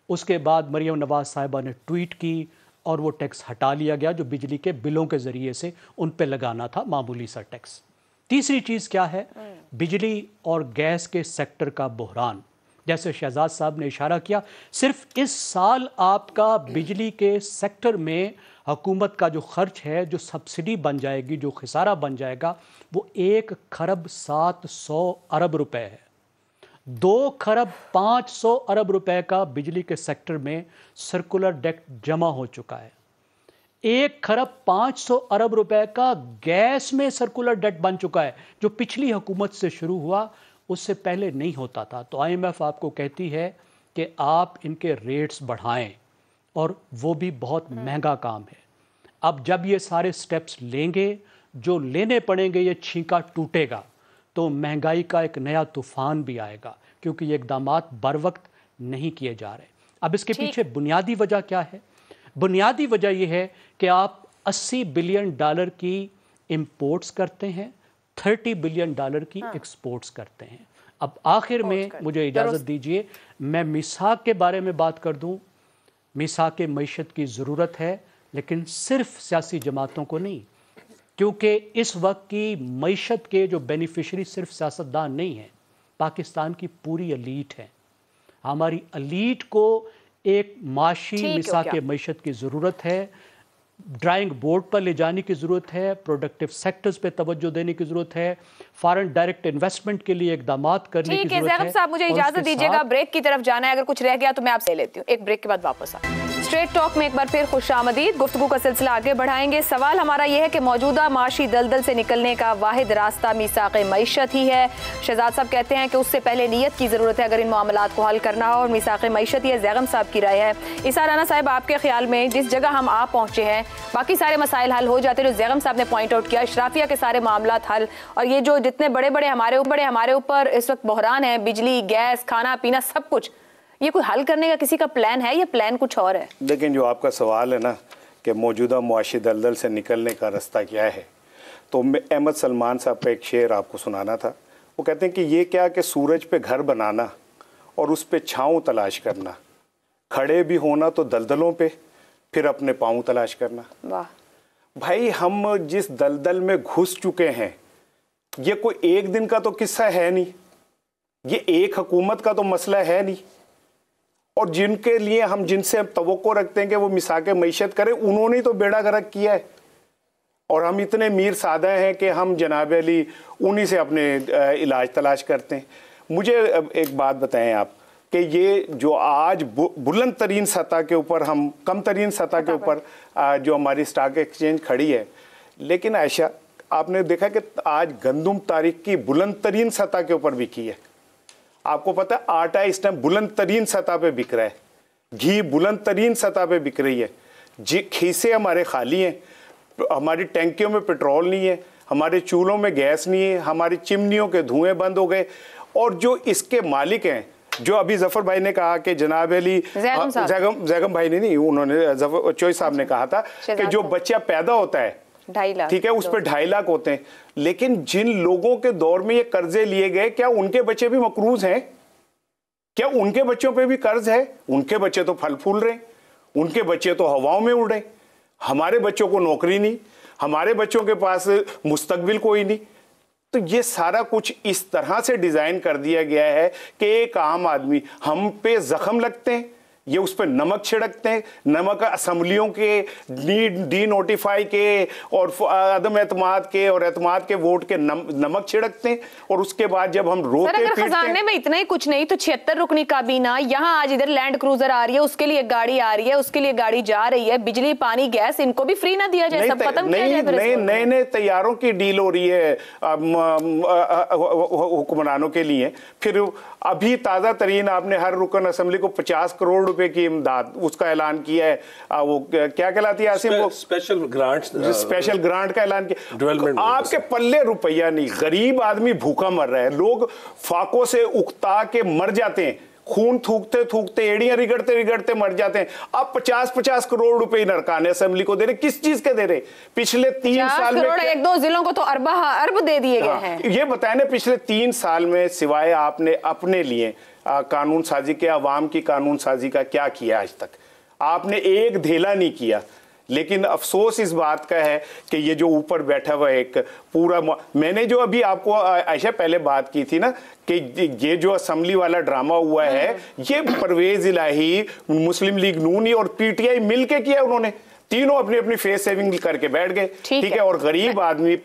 उसके बाद मरियम नवाज साहिबा ने ट्वीट की और वो टैक्स हटा लिया गया जो बिजली के बिलों के ज़रिए से उन पे लगाना था, मामूली सा टैक्स। तीसरी चीज़ क्या है? बिजली और गैस के सेक्टर का बहरान। जैसे शहजाद साहब ने इशारा किया, सिर्फ इस साल आपका बिजली के सेक्टर में हुकूमत का जो खर्च है, जो सब्सिडी बन जाएगी, जो खिसारा बन जाएगा, वो 1 खरब 700 अरब रुपए है। 2 खरब 500 अरब रुपए का बिजली के सेक्टर में सर्कुलर डेट जमा हो चुका है। 1 खरब 500 अरब रुपए का गैस में सर्कुलर डेट बन चुका है, जो पिछली हुकूमत से शुरू हुआ, उससे पहले नहीं होता था। तो IMF आपको कहती है कि आप इनके रेट्स बढ़ाएं, और वो भी बहुत महंगा काम है। अब जब ये सारे स्टेप्स लेंगे, जो लेने पड़ेंगे, ये छींका टूटेगा, तो महंगाई का एक नया तूफान भी आएगा, क्योंकि ये इक़दामात बर वक्त नहीं किए जा रहे। अब इसके पीछे बुनियादी वजह क्या है? बुनियादी वजह यह है कि आप $80 बिलियन की इंपोर्ट्स करते हैं, $30 बिलियन की एक्सपोर्ट्स करते हैं। अब आखिर में मुझे इजाज़त दीजिए मैं मीसाक के बारे में बात कर दूं। मीसाक मईशत की ज़रूरत है, लेकिन सिर्फ सियासी जमातों को नहीं, क्योंकि इस वक्त की मईशत के जो बेनिफिशरी सिर्फ सियासतदान नहीं हैं, पाकिस्तान की पूरी अलीट है। हमारी अलीट को एक माशी मीसाक मईशत की ज़रूरत है, ड्राइंग बोर्ड पर ले जाने की ज़रूरत है, प्रोडक्टिव सेक्टर्स पे तवज्जो देने की ज़रूरत है, फॉरेन डायरेक्ट इन्वेस्टमेंट के लिए इक़दामात करने की ज़रूरत है। ज़ैगम साहब, मुझे इजाज़त दीजिएगा, ब्रेक की तरफ जाना है। अगर कुछ रह गया तो मैं आपसे लेती हूँ। एक ब्रेक के बाद वापस आ स्ट्रेट टॉक में एक बार फिर खुशामदीद। गुफ्तगू का सिलसिला आगे बढ़ाएंगे। सवाल हमारा यह है कि मौजूदा माशी दलदल से निकलने का वाहिद रास्ता मीसाक मईशत ही है। शहजाद साहब कहते हैं कि उससे पहले नीयत की ज़रूरत है अगर इन मामलात को हल करना हो, और मीसाक मईशत ही है। ज़ैगम साहब की राय है। इसा राना साहब, आपके ख्याल में जिस जगह हम आप पहुँचे हैं, बाकी सारे मसाइल हल हो जाते हैं, जो ज़ैगम साहब ने पॉइंट आउट किया, इशराफिया के सारे मामलात हल, और ये जो जितने बड़े बड़े हमारे ऊपर इस वक्त बहरान है, बिजली, गैस, खाना पीना, सब कुछ, ये कोई हल करने का किसी का प्लान है या प्लान कुछ और है? लेकिन जो आपका सवाल है ना कि मौजूदा मुआशी दलदल से निकलने का रास्ता क्या है, तो मैं अहमद सलमान साहब का एक शेर आपको सुनाना था। वो कहते हैं कि ये क्या कि सूरज पे घर बनाना और उस पे छाँव तलाश करना, खड़े भी होना तो दलदलों पे, फिर अपने पाँव तलाश करना। वाह भाई, हम जिस दलदल में घुस चुके हैं, ये कोई एक दिन का तो किस्सा है नहीं, ये एक हुकूमत का तो मसला है नहीं। और जिनके लिए हम जिनसे हम तवक्को रखते हैं कि वो मिसाके मईशत करें, उन्होंने तो बेड़ा गर्क किया है। और हम इतने मीर सादा हैं कि हम जनाब अली उन्हीं से अपने इलाज तलाश करते हैं। मुझे एक बात बताएं आप कि ये जो आज बुलंद तरीन सतह के ऊपर, हम कम तरीन सतह के ऊपर जो हमारी स्टॉक एक्सचेंज खड़ी है, लेकिन आयशा आपने देखा कि आज गंदुम तारीख की बुलंद तरीन सतह के ऊपर बिकी है। आपको पता है आटा इस टाइम बुलंद तरीन सतह पे बिक रहा है, घी बुलंद तरीन सतह पे बिक रही है, खीसे हमारे खाली हैं, हमारी टैंकियों में पेट्रोल नहीं है, हमारे चूल्हों में गैस नहीं है, हमारी चिमनियों के धुएं बंद हो गए। और जो इसके मालिक हैं, जो अभी जफर भाई ने कहा कि जनाब अली जैगम भाई ने नहीं, उन्होंने चोई साहब ने कहा था कि जो बच्चा पैदा होता है 2.5 लाख, ठीक है, उस पर 2.5 लाख होते हैं। लेकिन जिन लोगों के दौर में ये कर्जे लिए गए, क्या उनके बच्चे भी मकरूज हैं? क्या उनके बच्चों पे भी कर्ज है? उनके बच्चे तो फल फूल रहे, उनके बच्चे तो हवाओं में उड़ रहे। हमारे बच्चों को नौकरी नहीं, हमारे बच्चों के पास मुस्तकबिल कोई नहीं। तो ये सारा कुछ इस तरह से डिजाइन कर दिया गया है कि एक आम आदमी, हम पे जख्म लगते हैं, ये उस पर नमक छिड़कते हैं, नमक असम्बलियों के डी नोटिफाई के और अदम एतमाद के और एतमाद के वोट के नमक छिड़कते हैं। और उसके बाद जब हम रोते पीटते हैं, खजाने में इतना ही कुछ नहीं तो 76 रुकनी काबीना, यहाँ आज इधर लैंड क्रूजर आ रही है, उसके लिए गाड़ी आ रही है, उसके लिए गाड़ी जा रही है, बिजली पानी गैस इनको भी फ्री ना दिया जाए, सब खत्म किया जाए। नए नए तैयारों की डील हो रही है हुक्मरानों के लिए। फिर अभी ताज़ा तरीन आपने हर रुकन असम्बली को 50 करोड़ रुपए की इमदाद उसका ऐलान किया है। वो क्या कहलाती है आसिम, वो स्पेशल ग्रांट का ऐलान किया। आपके पल्ले रुपया नहीं, गरीब आदमी भूखा मर रहा है, लोग फाकों से उकता के मर जाते हैं, खून थूकते थूकते एड़ियां रिगड़ते रिगड़ते मर जाते हैं। अब 50-50 करोड़ रुपए नरकाने असेंबली को दे रहे, किस चीज के दे रहे? पिछले 3 साल में 1-2 जिलों को तो अरब दे दिए गए हैं। ये बताएं ना, पिछले 3 साल में सिवाय आपने अपने लिए कानून साजी के, अवाम की कानून साजी का क्या किया आज तक? आपने एक धेला नहीं किया। लेकिन अफसोस इस बात का है कि ये जो ऊपर बैठा हुआ एक पूरा, मैंने जो अभी आपको आयशा पहले बात की थी ना कि ये जो असेंबली वाला ड्रामा हुआ है, ये परवेज इलाही, मुस्लिम लीग नून और पीटीआई मिलके किया। उन्होंने तीनों अपनी अपनी फेस सेविंग करके बैठ गए, ठीक है। और गरीब आदमी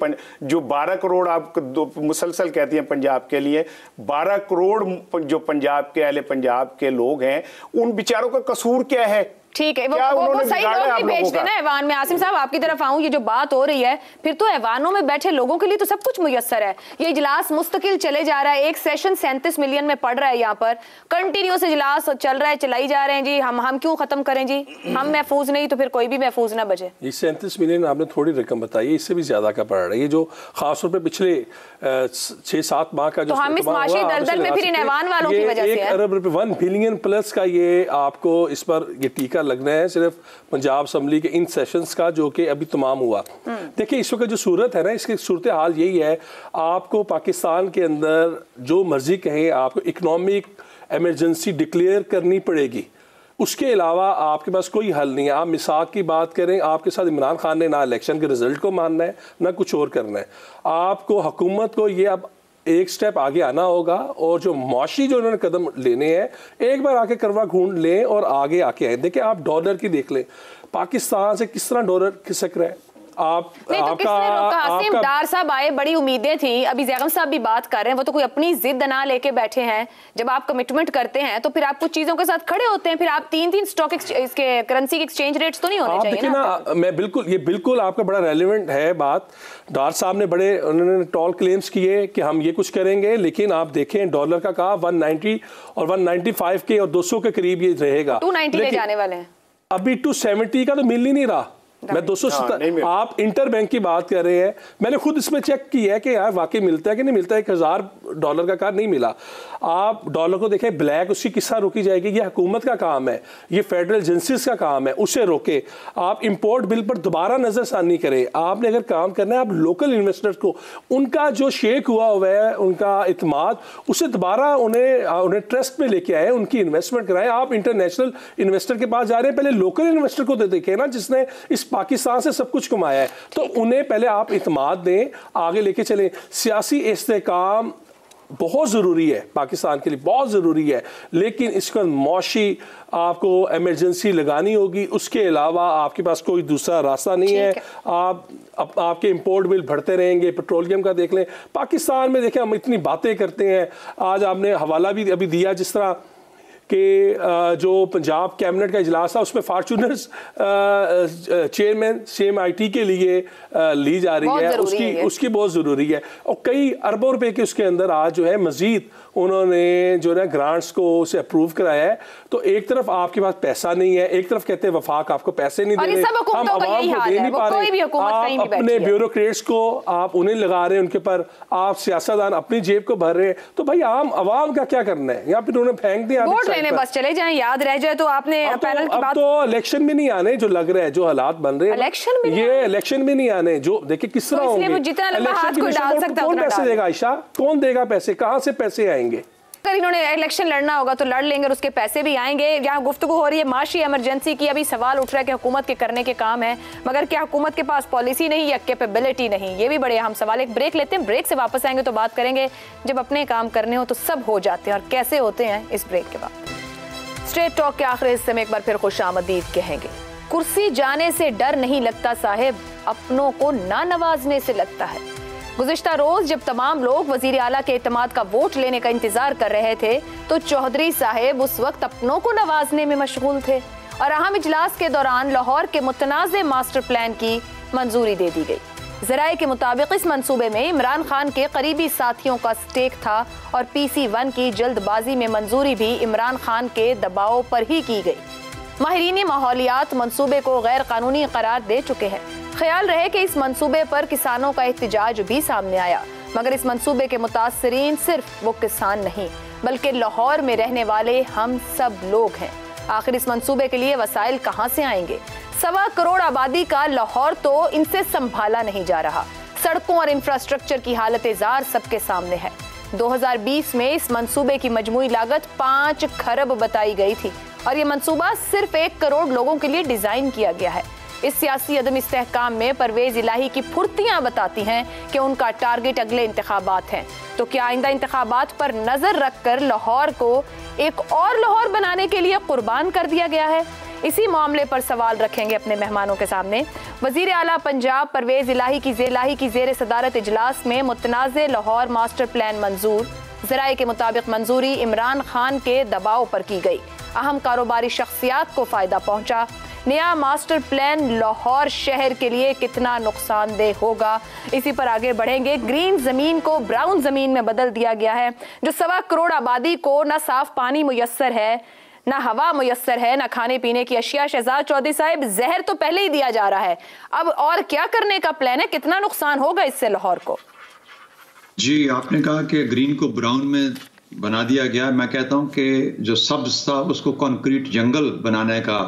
जो 12 करोड़ आप मुसलसल कहती हैं पंजाब के लिए, 12 करोड़ जो पंजाब के अहले पंजाब के लोग हैं, उन बेचारों का कसूर क्या है? ठीक है, वो सही लोग नहीं भेजते ना ऐवान में। आसिम साहब आपकी तरफ आऊं, ये जो बात हो रही है, फिर तो ऐवानों में बैठे लोगों के लिए तो सब कुछ मुयस्सर है। ये इजलास मुस्तकिल चले जा रहा है, एक सेशन 37 मिलियन में पड़ रहा है, यहाँ पर कंटिन्यूस इजलास चल रहा है, चलाई जा रहे हैं जी। हम क्यों खत्म करें जी? हम महफूज नहीं तो फिर कोई भी महफूज ना बचे। ये 37 मिलियन आपने थोड़ी रकम बताई, इससे भी ज्यादा का पड़ रहा है। ये जो खासतौर पर पिछले 6-7 माह का जो, तो हम इस माशी दलदल में फिर इन ऐवान वालों की वजह से 1 अरब रुपए 1 बिलियन प्लस का ये आपको इस पर ये टीका लगना है सिर्फ पंजाब असेंबली के इन सेशंस का, जो कि अभी तमाम हुआ। देखिए इस वक्त जो सूरत है ना, इसकी सूरत हाल यही है, आपको पाकिस्तान के अंदर जो मर्जी कहें, आपको इकोनॉमिक इमरजेंसी डिक्लेयर करनी पड़ेगी। उसके अलावा आपके पास कोई हल नहीं है। आप मिसाक की बात करें, आपके साथ इमरान खान ने ना इलेक्शन के रिजल्ट को मानना है ना कुछ और करना है। आपको हुकूमत को ये अब एक स्टेप आगे आना होगा और जो मुआशी जो उन्होंने कदम लेने हैं, एक बार आके करवा ढूंढ लें और आगे आके आए। देखिए आप डॉलर की देख लें, पाकिस्तान से किस तरह डॉलर खिसक रहा है। डार साहब आए, बड़ी उम्मीदें थी, अभी जैगम साहब भी बात कर रहे हैं, वो तो कोई अपनी जिद ना लेके बैठे हैं। जब आप कमिटमेंट करते हैं तो फिर आप कुछ चीजों के साथ खड़े होते हैं, फिर आप 3 स्टॉक इसके करेंसी के एक्सचेंज रेट्स तो नहीं होने चाहिए ना? मैं बिल्कुल आपका बड़ा रेलेवेंट है बात। डार साहब ने बड़े उन्होंने टॉल क्लेम्स किए कि हम ये कुछ करेंगे, लेकिन आप देखें डॉलर का कहा 190 और 195 के और 200 के करीब ये रहेगा। 290 ले जाने वाले हैं, अभी 270 का तो मिल ही नहीं रहा। मैं 270 आप इंटर बैंक की बात कर रहे हैं, मैंने खुद इसमें चेक किया है कि यार वाकई मिलता है कि नहीं मिलता है। $1000 का कार नहीं मिला। आप डॉलर को देखें ब्लैक, उसकी किस तरह रोकी जाएगी? ये हुकूमत का काम है, ये फेडरल एजेंसीज का काम है, उसे रोके। आप इंपोर्ट बिल पर दोबारा नजरसानी करें। आपने अगर काम करना है, आप लोकल इन्वेस्टर्स को, उनका जो शेक हुआ है, उनका इत्माद, उसे दोबारा उन्हें ट्रस्ट में लेके आए, उनकी इन्वेस्टमेंट कराएं। आप इंटरनेशनल इन्वेस्टर के पास जा रहे हैं, पहले लोकल इन्वेस्टर को देखें ना, जिसने इस पाकिस्तान से सब कुछ कमाया है, तो उन्हें पहले आप इत्माद दें, आगे लेके चलें। सियासी इस्तेहकाम बहुत ज़रूरी है, पाकिस्तान के लिए बहुत ज़रूरी है, लेकिन इसका मौशी आपको इमरजेंसी लगानी होगी। उसके अलावा आपके पास कोई दूसरा रास्ता नहीं है। आपके इंपोर्ट बिल बढ़ते रहेंगे। पेट्रोलियम का देख लें, पाकिस्तान में देखें हम इतनी बातें करते हैं। आज आपने हवाला भी अभी दिया, जिस तरह कि जो पंजाब कैबिनेट का इजलास था, उसमें फॉर्चूनर्स चेयरमैन CMIT के लिए ली जा रही है, उसकी बहुत ज़रूरी है। और कई अरबों रुपए के उसके अंदर आज जो है मजीद उन्होंने जो है ग्रांट्स को उसे अप्रूव कराया है। तो एक तरफ आपके पास पैसा नहीं है, एक तरफ कहते हैं वफाक आपको पैसे नहीं दे रहे, हम आवाम को दे नहीं पा रहे। आप अपने ब्यूरोक्रेट्स को आप उन्हें लगा रहे हैं, उनके पर आप सियासतदान अपनी जेब को भर रहे हैं। तो भाई आवाम का क्या करना है? यहाँ पे उन्होंने फेंक दिया, बस चले जाएं, याद रह जाए। तो आपने पैनल की बात, तो इलेक्शन में नहीं आने, जो लग रहा है, जो हालात बन रहे हैं इलेक्शन में नहीं आने, जो देखिए किस तरह होंगे। जितना लंबा हाथ को डाल सकता है, कौन पैसे देगा? आयशा, कौन देगा पैसे? कहां से पैसे आएंगे? अगर इन्होंने इलेक्शन लड़ना होगा तो लड़ लेंगे और उसके पैसे भी आएंगे। यहाँ गुफ्तगू हो रही है माशी इमरजेंसी की, अभी सवाल उठ रहा है कि हुकूमत के करने के काम है, मगर क्या हुकूमत के पास पॉलिसी नहीं या कैपेबिलिटी नहीं? ये भी बड़े अहम सवाल। एक ब्रेक लेते हैं, ब्रेक से वापस आएंगे तो बात करेंगे जब अपने काम करने हो तो सब हो जाते हैं और कैसे होते हैं, इस ब्रेक के बाद। स्ट्रेट टॉक के आखिरी हिस्से में एक बार फिर खुशामदीद कहेंगे। कुर्सी जाने से डर नहीं लगता साहिब, अपनों को ना नवाजने से लगता है। गुज़िश्ता रोज जब तमाम लोग वजीर आला के इत्मीनान का वोट लेने का इंतजार कर रहे थे तो चौधरी साहिब उस वक्त अपनों को नवाजने में मशगूल थे और अहम इजलास के दौरान लाहौर के मुतनाज़े मास्टर प्लान की मंजूरी दे दी गई। ज़राए के मुताबिक इस मंसूबे में इमरान खान के करीबी साथियों का स्टेक था और PC1 की जल्दबाजी में मंजूरी भी इमरान खान के दबाव पर ही की गई। माहिरीन माहौलियात मंसूबे को गैर कानूनी करार दे चुके हैं। ख्याल रहे कि इस मंसूबे पर किसानों का एहतजाज भी सामने आया, मगर इस मंसूबे के मुतासरीन सिर्फ वो किसान नहीं बल्कि लाहौर में रहने वाले हम सब लोग हैं। आखिर इस मंसूबे के लिए वसाइल कहाँ से आएंगे? 1.25 करोड़ आबादी का लाहौर तो इनसे संभाला नहीं जा रहा। सड़कों और इंफ्रास्ट्रक्चर की हालत जार सबके सामने है। 2020 में इस मंसूबे की मजमूई लागत 5 खरब बताई गई थी और ये मंसूबा सिर्फ 1 करोड़ लोगों के लिए डिजाइन किया गया है। इस सियासी अदम इस्तेहकाम में परवेज इलाही की फुर्तियां बताती हैं कि उनका टारगेट अगले इंतखाबात हैं। तो क्या आइंदा इंतखाबात पर नजर रखकर लाहौर को एक और लाहौर बनाने के लिए कुर्बान कर दिया गया है? इसी मामले पर सवाल रखेंगे अपने मेहमानों के सामने। वजीर आला पंजाब परवेज इलाही की जेर सदारत इजलास में मुतनाज़े लाहौर मास्टर प्लान मंजूर। ज़राए के मुताबिक मंजूरी इमरान खान के दबाव पर की गई। अहम कारोबारी शख्सियात को फायदा पहुंचा। नया मास्टर प्लान लाहौर शहर के लिए कितना नुकसानदेह होगा, इसी पर आगे बढ़ेंगे। ग्रीन जमीन को ब्राउन जमीन में बदल दिया गया है। जो 1.25 करोड़ आबादी को ना साफ पानी मुयस्सर है, ना हवा मुयस्सर है, ना खाने पीने की अशिया। शहजाद चौधरी साहब, जहर तो पहले ही दिया जा रहा है, अब और क्या करने का प्लान है? कितना नुकसान होगा इससे लाहौर को? जी, आपने कहा कि ग्रीन को ब्राउन में बना दिया गया। मैं कहता हूं कि जो सब्ज था उसको कंक्रीट जंगल बनाने का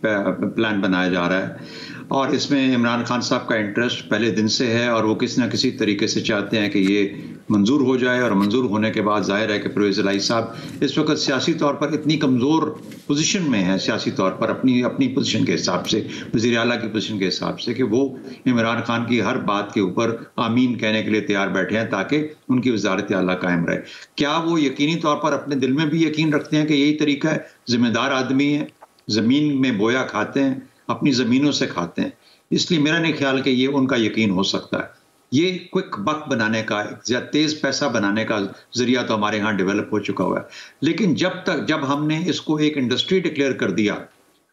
प्लान बनाया जा रहा है और इसमें इमरान खान साहब का इंटरेस्ट पहले दिन से है और वो किसी न किसी तरीके से चाहते हैं कि ये मंजूर हो जाए। और मंजूर होने के बाद जाहिर है कि परवेज इलाही साहब इस वक्त सियासी तौर पर इतनी कमज़ोर पोजीशन में है, सियासी तौर पर अपनी पोजीशन के हिसाब से, वज़ीर आला की पोजीशन के हिसाब से, कि वो इमरान खान की हर बात के ऊपर आमीन कहने के लिए तैयार बैठे हैं ताकि उनकी वज़ारत आला कायम रहे। क्या वो यकीनी तौर पर अपने दिल में भी यकीन रखते हैं कि यही तरीका है? जिम्मेदार आदमी है, ज़मीन में बोया खाते हैं, अपनी ज़मीनों से खाते हैं, इसलिए मेरा नहीं ख्याल कि ये उनका यकीन हो सकता है। ये क्विक बक बनाने का या तेज़ पैसा बनाने का जरिया तो हमारे यहाँ डेवलप हो चुका हुआ है, लेकिन जब हमने इसको एक इंडस्ट्री डिक्लेयर कर दिया,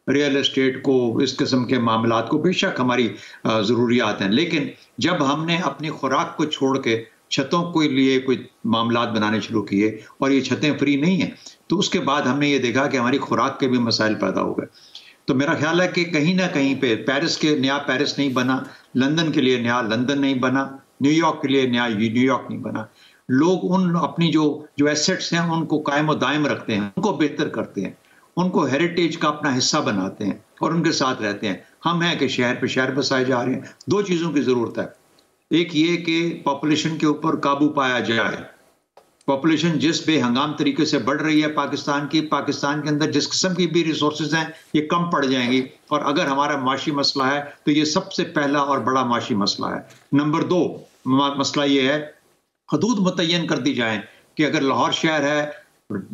रियल एस्टेट को, इस किस्म के मामलात को, बेशक हमारी ज़रूरियात हैं, लेकिन जब हमने अपनी खुराक को छोड़ के छतों के लिए कोई मामलात बनाने शुरू किए और ये छतें फ्री नहीं हैं, तो उसके बाद हमने ये देखा कि हमारी खुराक के भी मसाइल पैदा हो गए। तो मेरा ख्याल है कि कहीं ना कहीं पे पेरिस के नया पेरिस नहीं बना, लंदन के लिए नया लंदन नहीं बना, न्यूयॉर्क के लिए नया न्यूयॉर्क नहीं बना। लोग उन अपनी जो एसेट्स हैं उनको कायम दायम रखते हैं, उनको बेहतर करते हैं, उनको हेरिटेज का अपना हिस्सा बनाते हैं और उनके साथ रहते हैं। हम हैं कि शहर पे शहर बसाए जा रहे हैं। दो चीज़ों की ज़रूरत है, एक ये कि पॉपुलेशन के ऊपर काबू पाया जाए। पॉपुलेशन जिस बेहंगाम तरीके से बढ़ रही है पाकिस्तान के अंदर जिस किस्म की भी रिसोर्सेज हैं ये कम पड़ जाएंगी, और अगर हमारा माशी मसला है तो ये सबसे पहला और बड़ा माशी मसला है। नंबर 2 मसला ये है, हदूद मुतय्यन कर दी जाए कि अगर लाहौर शहर है,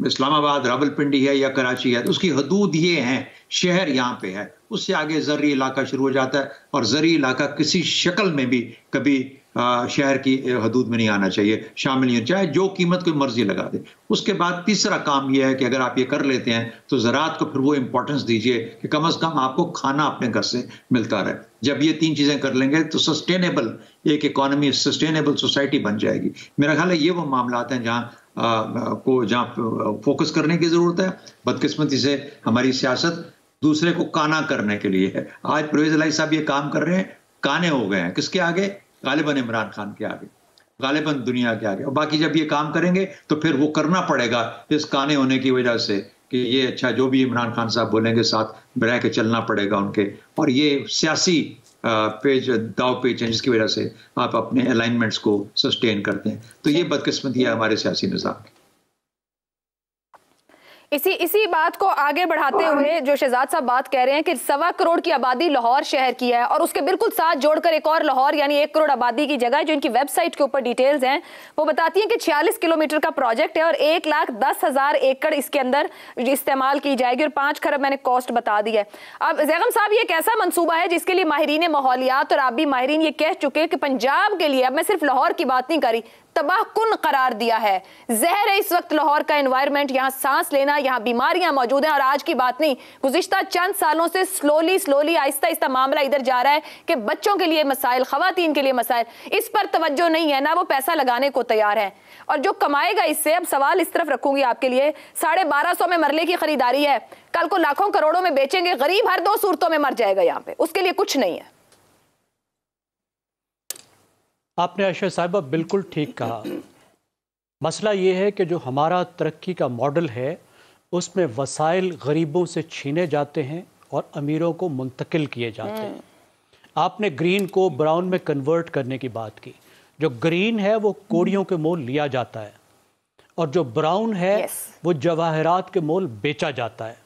इस्लामाबाद रावलपिंडी है या कराची है, तो उसकी हदूद ये हैं, शहर यहाँ पे है, उससे आगे ज़र्री इलाका शुरू हो जाता है, और ज़र्री इलाका किसी शक्ल में भी कभी शहर की हदूद में नहीं आना चाहिए, शामिल नहीं, चाहे जो कीमत कोई मर्जी लगा दे। उसके बाद तीसरा काम यह है कि अगर आप ये कर लेते हैं तो ज़राअत को फिर वो इंपॉर्टेंस दीजिए कि कम से कम आपको खाना अपने घर से मिलता रहे। जब ये 3 चीज़ें कर लेंगे तो सस्टेनेबल एक इकॉनमी, सस्टेनेबल सोसाइटी बन जाएगी। मेरा ख्याल है ये वो मामलात हैं जहाँ फोकस करने की ज़रूरत है। बदकिस्मती से हमारी सियासत दूसरे को काना करने के लिए है। आज परवेज़ इलाही साहब ये काम कर रहे हैं, काने हो गए हैं किसके आगे? गालिबन इमरान खान के आगे, गालिबन दुनिया के आगे। और बाकी जब ये काम करेंगे तो फिर वो करना पड़ेगा इस काने होने की वजह से कि ये अच्छा जो भी इमरान खान साहब बोलेंगे साथ रह के चलना पड़ेगा उनके। और ये सियासी दाव पेच है जिसकी वजह से आप अपने अलाइनमेंट्स को सस्टेन करते हैं। तो ये बदकिस्मती है हमारे सियासी निज़ाम की। इसी बात को आगे बढ़ाते हुए जो शहजाद साहब बात कह रहे हैं कि 1.25 करोड़ की आबादी लाहौर शहर की है, और उसके बिल्कुल साथ जोड़कर एक और लाहौर यानी 1 करोड़ आबादी की जगह, जो इनकी वेबसाइट के ऊपर डिटेल्स हैं वो बताती हैं कि 46 किलोमीटर का प्रोजेक्ट है और 1,10,000 एकड़ इसके अंदर इस्तेमाल की जाएगी और 5 खरब मैंने कॉस्ट बता दी है। अब ज़ैगम साहब ये एक ऐसा मंसूबा है जिसके लिए माहिरीन माहौलियात और आबी माहिरीन ये कह चुके हैं कि पंजाब के लिए, अब मैं सिर्फ लाहौर की बात नहीं करी, तबाहकुन करार दिया है। जहर है इस वक्त लाहौर का एनवायरनमेंट, यहाँ सांस लेना, यहाँ बीमारियां मौजूद हैं। और आज की बात नहीं, गुज़िश्ता चंद सालों से स्लोली आहिस्ता आहिस्ता मामला इधर जा रहा है कि बच्चों के लिए मसाइल, खवातीन के लिए मसाइल, इस पर तवज्जो नहीं है, ना वो पैसा लगाने को तैयार है। और जो कमाएगा इससे, अब सवाल इस तरफ रखूंगी आपके लिए, 1250 में मरले की खरीदारी है, कल को लाखों करोड़ों में बेचेंगे, गरीब हर 2 सूरतों में मर जाएगा, यहाँ पे उसके लिए कुछ नहीं है। आपने आयशा साहिबा बिल्कुल ठीक कहा। मसला ये है कि जो हमारा तरक्की का मॉडल है उसमें वसाइल गरीबों से छीने जाते हैं और अमीरों को मुंतकिल किए जाते हैं। आपने ग्रीन को ब्राउन में कन्वर्ट करने की बात की। जो ग्रीन है वो कोड़ियों के मोल लिया जाता है और जो ब्राउन है वो जवाहरात के मोल बेचा जाता है।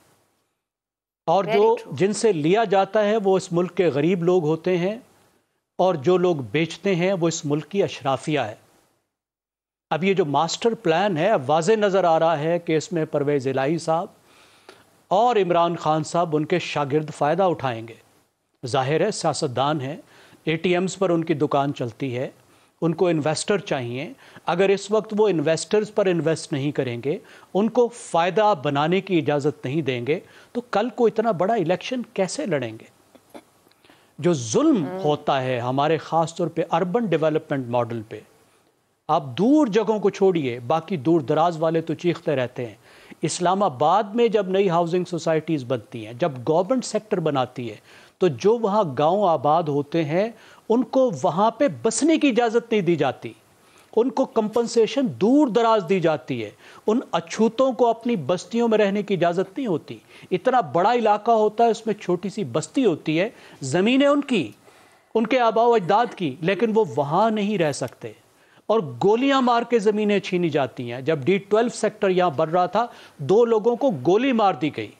और जो जिनसे लिया जाता है वो इस मुल्क के गरीब लोग होते हैं और जो लोग बेचते हैं वो इस मुल्क की अशराफिया है। अब ये जो मास्टर प्लान है, अब वाज़े नज़र आ रहा है कि इसमें परवेज़ इलाही साहब और इमरान खान साहब उनके शागिर्द फ़ायदा उठाएंगे। जाहिर है सियासतदान हैं, ATMs पर उनकी दुकान चलती है, उनको इन्वेस्टर चाहिए। अगर इस वक्त वो इन्वेस्टर्स पर इन्वेस्ट नहीं करेंगे, उनको फ़ायदा बनाने की इजाज़त नहीं देंगे, तो कल को इतना बड़ा इलेक्शन कैसे लड़ेंगे? जो जुल्म होता है हमारे ख़ास तौर पे अर्बन डेवलपमेंट मॉडल पे, आप दूर जगहों को छोड़िए, बाकी दूर दराज वाले तो चीखते रहते हैं। इस्लामाबाद में जब नई हाउसिंग सोसाइटीज़ बनती हैं, जब गवर्नमेंट सेक्टर बनाती है, तो जो वहाँ गांव आबाद होते हैं उनको वहाँ पे बसने की इजाज़त नहीं दी जाती, उनको कंपनसेशन दूर दराज दी जाती है, उन अछूतों को अपनी बस्तियों में रहने की इजाज़त नहीं होती। इतना बड़ा इलाका होता है, उसमें छोटी सी बस्ती होती है, ज़मीनें उनकी, उनके आबाओ अजदाद की, लेकिन वो वहाँ नहीं रह सकते और गोलियां मार के ज़मीनें छीनी जाती हैं। जब D12 सेक्टर यहाँ बन रहा था, 2 लोगों को गोली मार दी गई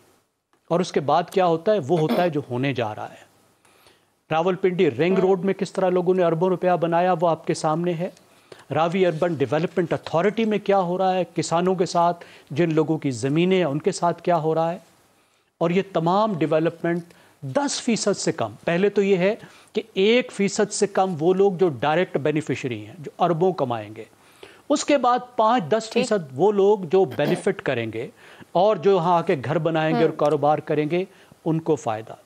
और उसके बाद क्या होता है? वो होता है जो होने जा रहा है। रावलपिंडी रिंग रोड में किस तरह लोगों ने अरबों रुपया बनाया वो आपके सामने है। रावी अर्बन डेवलपमेंट अथॉरिटी में क्या हो रहा है, किसानों के साथ, जिन लोगों की ज़मीनें हैं उनके साथ क्या हो रहा है। और ये तमाम डेवलपमेंट 10% से कम, पहले तो ये है कि 1% से कम वो लोग जो डायरेक्ट बेनिफिशरी हैं, जो अरबों कमाएंगे, उसके बाद 5-10% वो लोग जो बेनिफिट करेंगे और जो यहाँ आके घर बनाएंगे और कारोबार करेंगे, उनको फ़ायदा।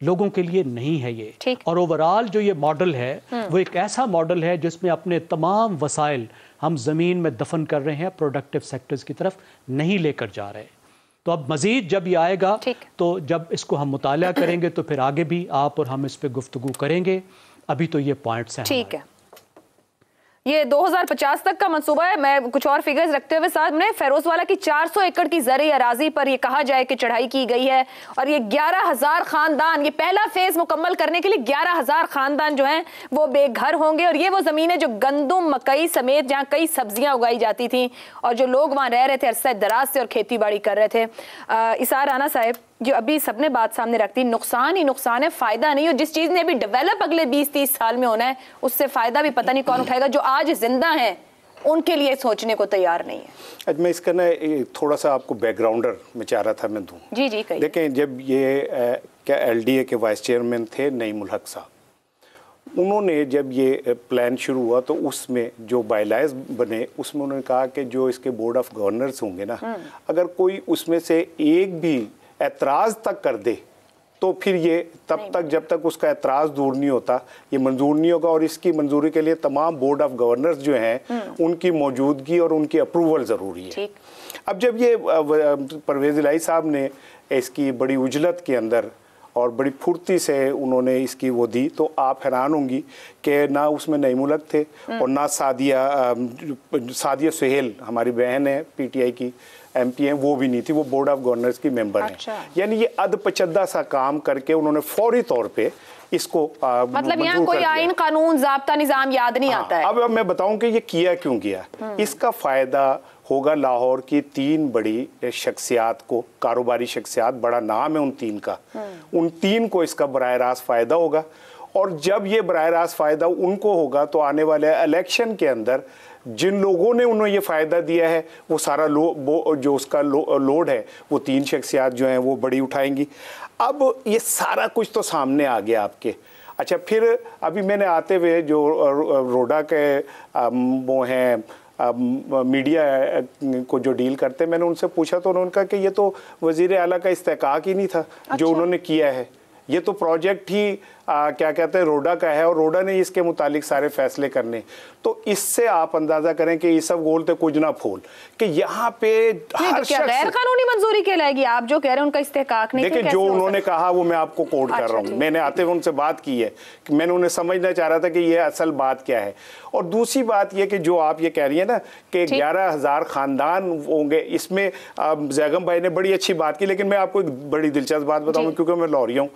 लोगों के लिए नहीं है ये। और ओवरऑल जो ये मॉडल है वो एक ऐसा मॉडल है जिसमें अपने तमाम वसाइल हम ज़मीन में दफन कर रहे हैं, प्रोडक्टिव सेक्टर्स की तरफ नहीं लेकर जा रहे। तो अब मजीद जब ये आएगा तो जब इसको हम मुताला करेंगे तो फिर आगे भी आप और हम इस पे गुफ्तगू करेंगे। अभी तो ये पॉइंट्स हैं। ठीक है, ये 2050 तक का मंसूबा है। मैं कुछ और फिगर्स रखते हुए साथ में फेरोजवाला की 400 एकड़ की ज़रई अराजी पर ये कहा जाए कि चढ़ाई की गई है और ये 11,000 खानदान, ये पहला फेज मुकम्मल करने के लिए 11,000 खानदान जो हैं वो बेघर होंगे। और ये वो ज़मीन है जो गंदुम, मकई समेत जहाँ कई सब्जियाँ उगाई जाती थी और जो लोग वहाँ रह रहे थे अरसा दराज से और खेती बाड़ी कर रहे थे। इसार राना साहब, जो अभी सबने बात सामने रखती, नुकसान ही नुकसान है, फायदा नहीं हो। जिस चीज ने अभी डेवलप अगले 20-30 साल में होना है उससे फायदा भी पता नहीं कौन उठाएगा। जो आज जिंदा हैं उनके लिए सोचने को तैयार नहीं है। आज मैं इसका ना थोड़ा सा आपको बैकग्राउंडर में चाह रहा था मैं दूं। जी जी कहिए। देखें, जब ये क्या LDA के वाइस चेयरमैन थे नईमुल हक साहब, उन्होंने जब ये प्लान शुरू हुआ तो उसमें जो बायलाइज बने उसमें उन्होंने कहा कि जो इसके बोर्ड ऑफ गवर्नर्स होंगे ना, अगर कोई उसमें से एक भी एतराज़ तक कर दे तो फिर ये तब तक जब तक उसका एतराज़ दूर नहीं होता ये मंजूर नहीं होगा। और इसकी मंजूरी के लिए तमाम बोर्ड ऑफ गवर्नर्स जो हैं उनकी मौजूदगी और उनकी अप्रूवल ज़रूरी है। अब जब ये परवेज़ इलाही साहब ने इसकी बड़ी उजलत के अंदर और बड़ी फुर्ती से उन्होंने इसकी वो दी तो आप हैरान होंगी कि ना उसमें नईमुल हक थे और ना सादिया सुहेल हमारी बहन है PTI की MP हैं, वो भी नहीं थी, वो बोर्ड ऑफ गवर्नर्स की मेंबर हैं। यानी ये अदपचद्दा सा काम करके उन्होंने फौरी तौर पे इसको मतलब यहाँ कोई आइन कानून ज़ाब्ता निज़ाम याद नहीं आता है। अब मैं बताऊं कि ये किया क्यों किया। इसका फायदा होगा लाहौर की 3 बड़ी शख्सियात को, कारोबारी शख्सियात, बड़ा नाम है उन 3 का, उन 3 को इसका बराह रास्त फायदा होगा। और जब ये बराह रास्त फायदा उनको होगा तो आने वाले इलेक्शन के अंदर जिन लोगों ने उन्हें ये फ़ायदा दिया है वो सारा जो उसका लोड है वो 3 शख्सियात जो हैं वो बड़ी उठाएंगी। अब ये सारा कुछ तो सामने आ गया आपके। अच्छा, फिर अभी मैंने आते हुए जो रोडा के वो हैं मीडिया को जो डील करते, मैंने उनसे पूछा तो उन्होंने कहा कि ये तो वज़ीर आला का इस्तेहकाक ही नहीं था। जो उन्होंने किया है ये तो प्रोजेक्ट ही क्या कहते हैं रोडा का है और रोडा ने इसके मुतालिक सारे फैसले करने। तो इससे आप अंदाजा करें कि ये सब बोलते कुछ ना फूल कि यहाँ पे हर क्या गैर कानूनी मंजूरी कहलाएगी। आप जो कह रहे हैं उनका इस्तेहकाक नहीं। देखिए, जो उन्होंने कहा वो मैं आपको कोट कर रहा हूँ। मैंने आते हुए उनसे बात की है कि मैंने उन्हें समझना चाह रहा था कि ये असल बात क्या है। और दूसरी बात ये कि जो आप ये कह रही है ना कि 11,000 खानदान होंगे, इसमें जैगम भाई ने बड़ी अच्छी बात की, लेकिन मैं आपको एक बड़ी दिलचस्प बात बताऊंगा क्योंकि मैं लाहौरी हूँ।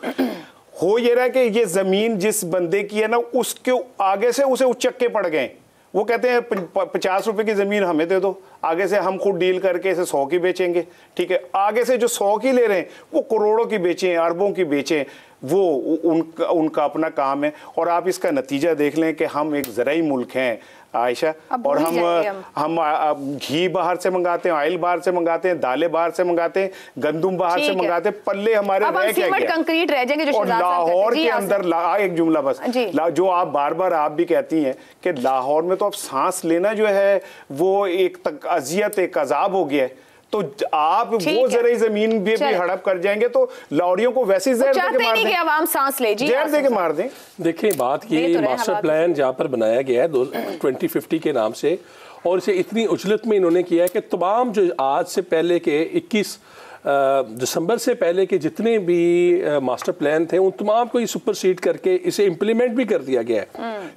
हो ये रहा है कि ये जमीन जिस बंदे की है ना उसके आगे से उसे उचक्के पड़ गए। वो कहते हैं 50 रुपए की जमीन हमें दे दो, आगे से हम खुद डील करके इसे 100 की बेचेंगे। ठीक है, आगे से जो 100 की ले रहे हैं वो करोड़ों की बेचें, अरबों की बेचें, वो उनका अपना काम है। और आप इसका नतीजा देख लें कि हम एक ज़राई मुल्क हैं आयशा, और हम घी बाहर से मंगाते हैं, ऑयल बाहर से मंगाते हैं, दालें बाहर से मंगाते हैं, गंदुम बाहर से मंगाते हैं, पल्ले हमारे रह क्या गया। कंक्रीट रह जाएंगे। और लाहौर के अंदर एक जुमला बस, जो आप बार बार आप भी कहती हैं कि लाहौर में तो अब सांस लेना जो है वो एक अजियत, एक अजाब हो गया है। तो आप वो जरा जमीन भी हड़प कर जाएंगे तो लाहौरियों को वैसे जहर देके मार दें, आवाम सांस ले जी, जहर देके मार दें। देखिए, बात ये मास्टर प्लान जहाँ पर बनाया गया है 2050 के नाम से, और इसे इतनी उजलत में इन्होंने किया है कि तमाम जो आज से पहले के 21 दिसंबर से पहले के जितने भी मास्टर प्लान थे उन तमाम को ये सुपरसीड करके इसे इम्प्लीमेंट भी कर दिया गया है।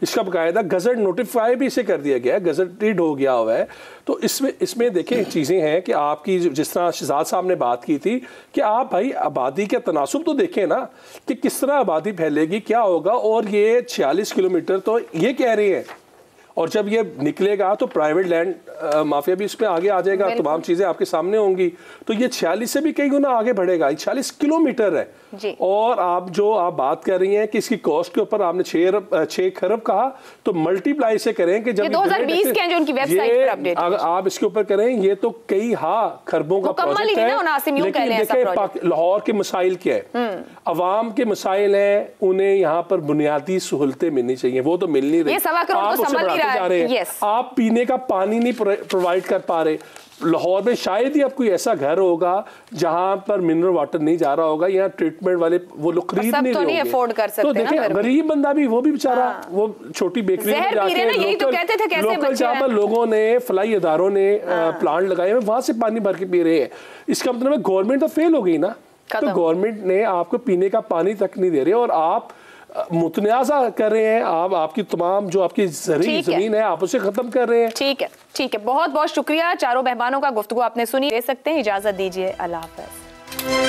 इसका बाकायदा गजट नोटिफाई भी इसे कर दिया गया है, गजटेड हो गया हुआ है। तो इसमें देखें चीज़ें हैं कि आपकी जिस तरह शहजाद साहब ने बात की थी कि आप भाई आबादी का तनासुब तो देखें ना कि किस तरह आबादी फैलेगी, क्या होगा। और ये 46 किलोमीटर तो ये कह रही है, और जब ये निकलेगा तो प्राइवेट लैंड माफिया भी इसमें आगे आ जाएगा, तमाम चीज़ें आपके सामने होंगी। तो ये 46 से भी कई गुना आगे बढ़ेगा। 46 किलोमीटर है जी। और आप बात कर रही हैं कि इसकी कॉस्ट के ऊपर आपने 6 खरब कहा, तो मल्टीप्लाई से करें कि जब 2020 के जो उनकी वेबसाइट पर अपडेट आप इसके ऊपर करें, ये तो कई खरबों का प्रोजेक्ट है। लेकिन देखें लाहौर के मसाइल क्या है, अवाम के मसाइल हैं, उन्हें यहाँ पर बुनियादी सहूलतें मिलनी चाहिए, वो तो मिल नहीं रही। जा रहे हैं, आप पीने का पानी नहीं प्रोवाइड कर पा रहे। लाहौर में शायद ही अब कोई ऐसा घर होगा जहां पर मिनरल वाटर नहीं जा रहा होगा, यहाँ ट्रीटमेंट वाले वो लोग खरीद नहीं रहे होंगे, अफोर्ड कर सकते। तो देखिए गरीब बंदा भी, वो भी बेचारा वो छोटी बेकरी में जाके लोकल जहाँ पर लोगों ने फलाई इदारों ने प्लांट लगाए हैं वहां से पानी भर के पी रहे हैं। इसका मतलब है गवर्नमेंट तो फेल हो गई ना, तो गवर्नमेंट ने आपको पीने का पानी तक नहीं दे रहे और आप मुतनाज़ा कर रहे हैं, आप आपकी तमाम जो आपकी जमीन है आप उसे खत्म कर रहे हैं। ठीक है, ठीक है, बहुत बहुत शुक्रिया। चारों मेहमानों का गुफ्तगू आपने सुनी। दे सकते हैं, इजाजत दीजिए, अल्लाह हाफ़िज़।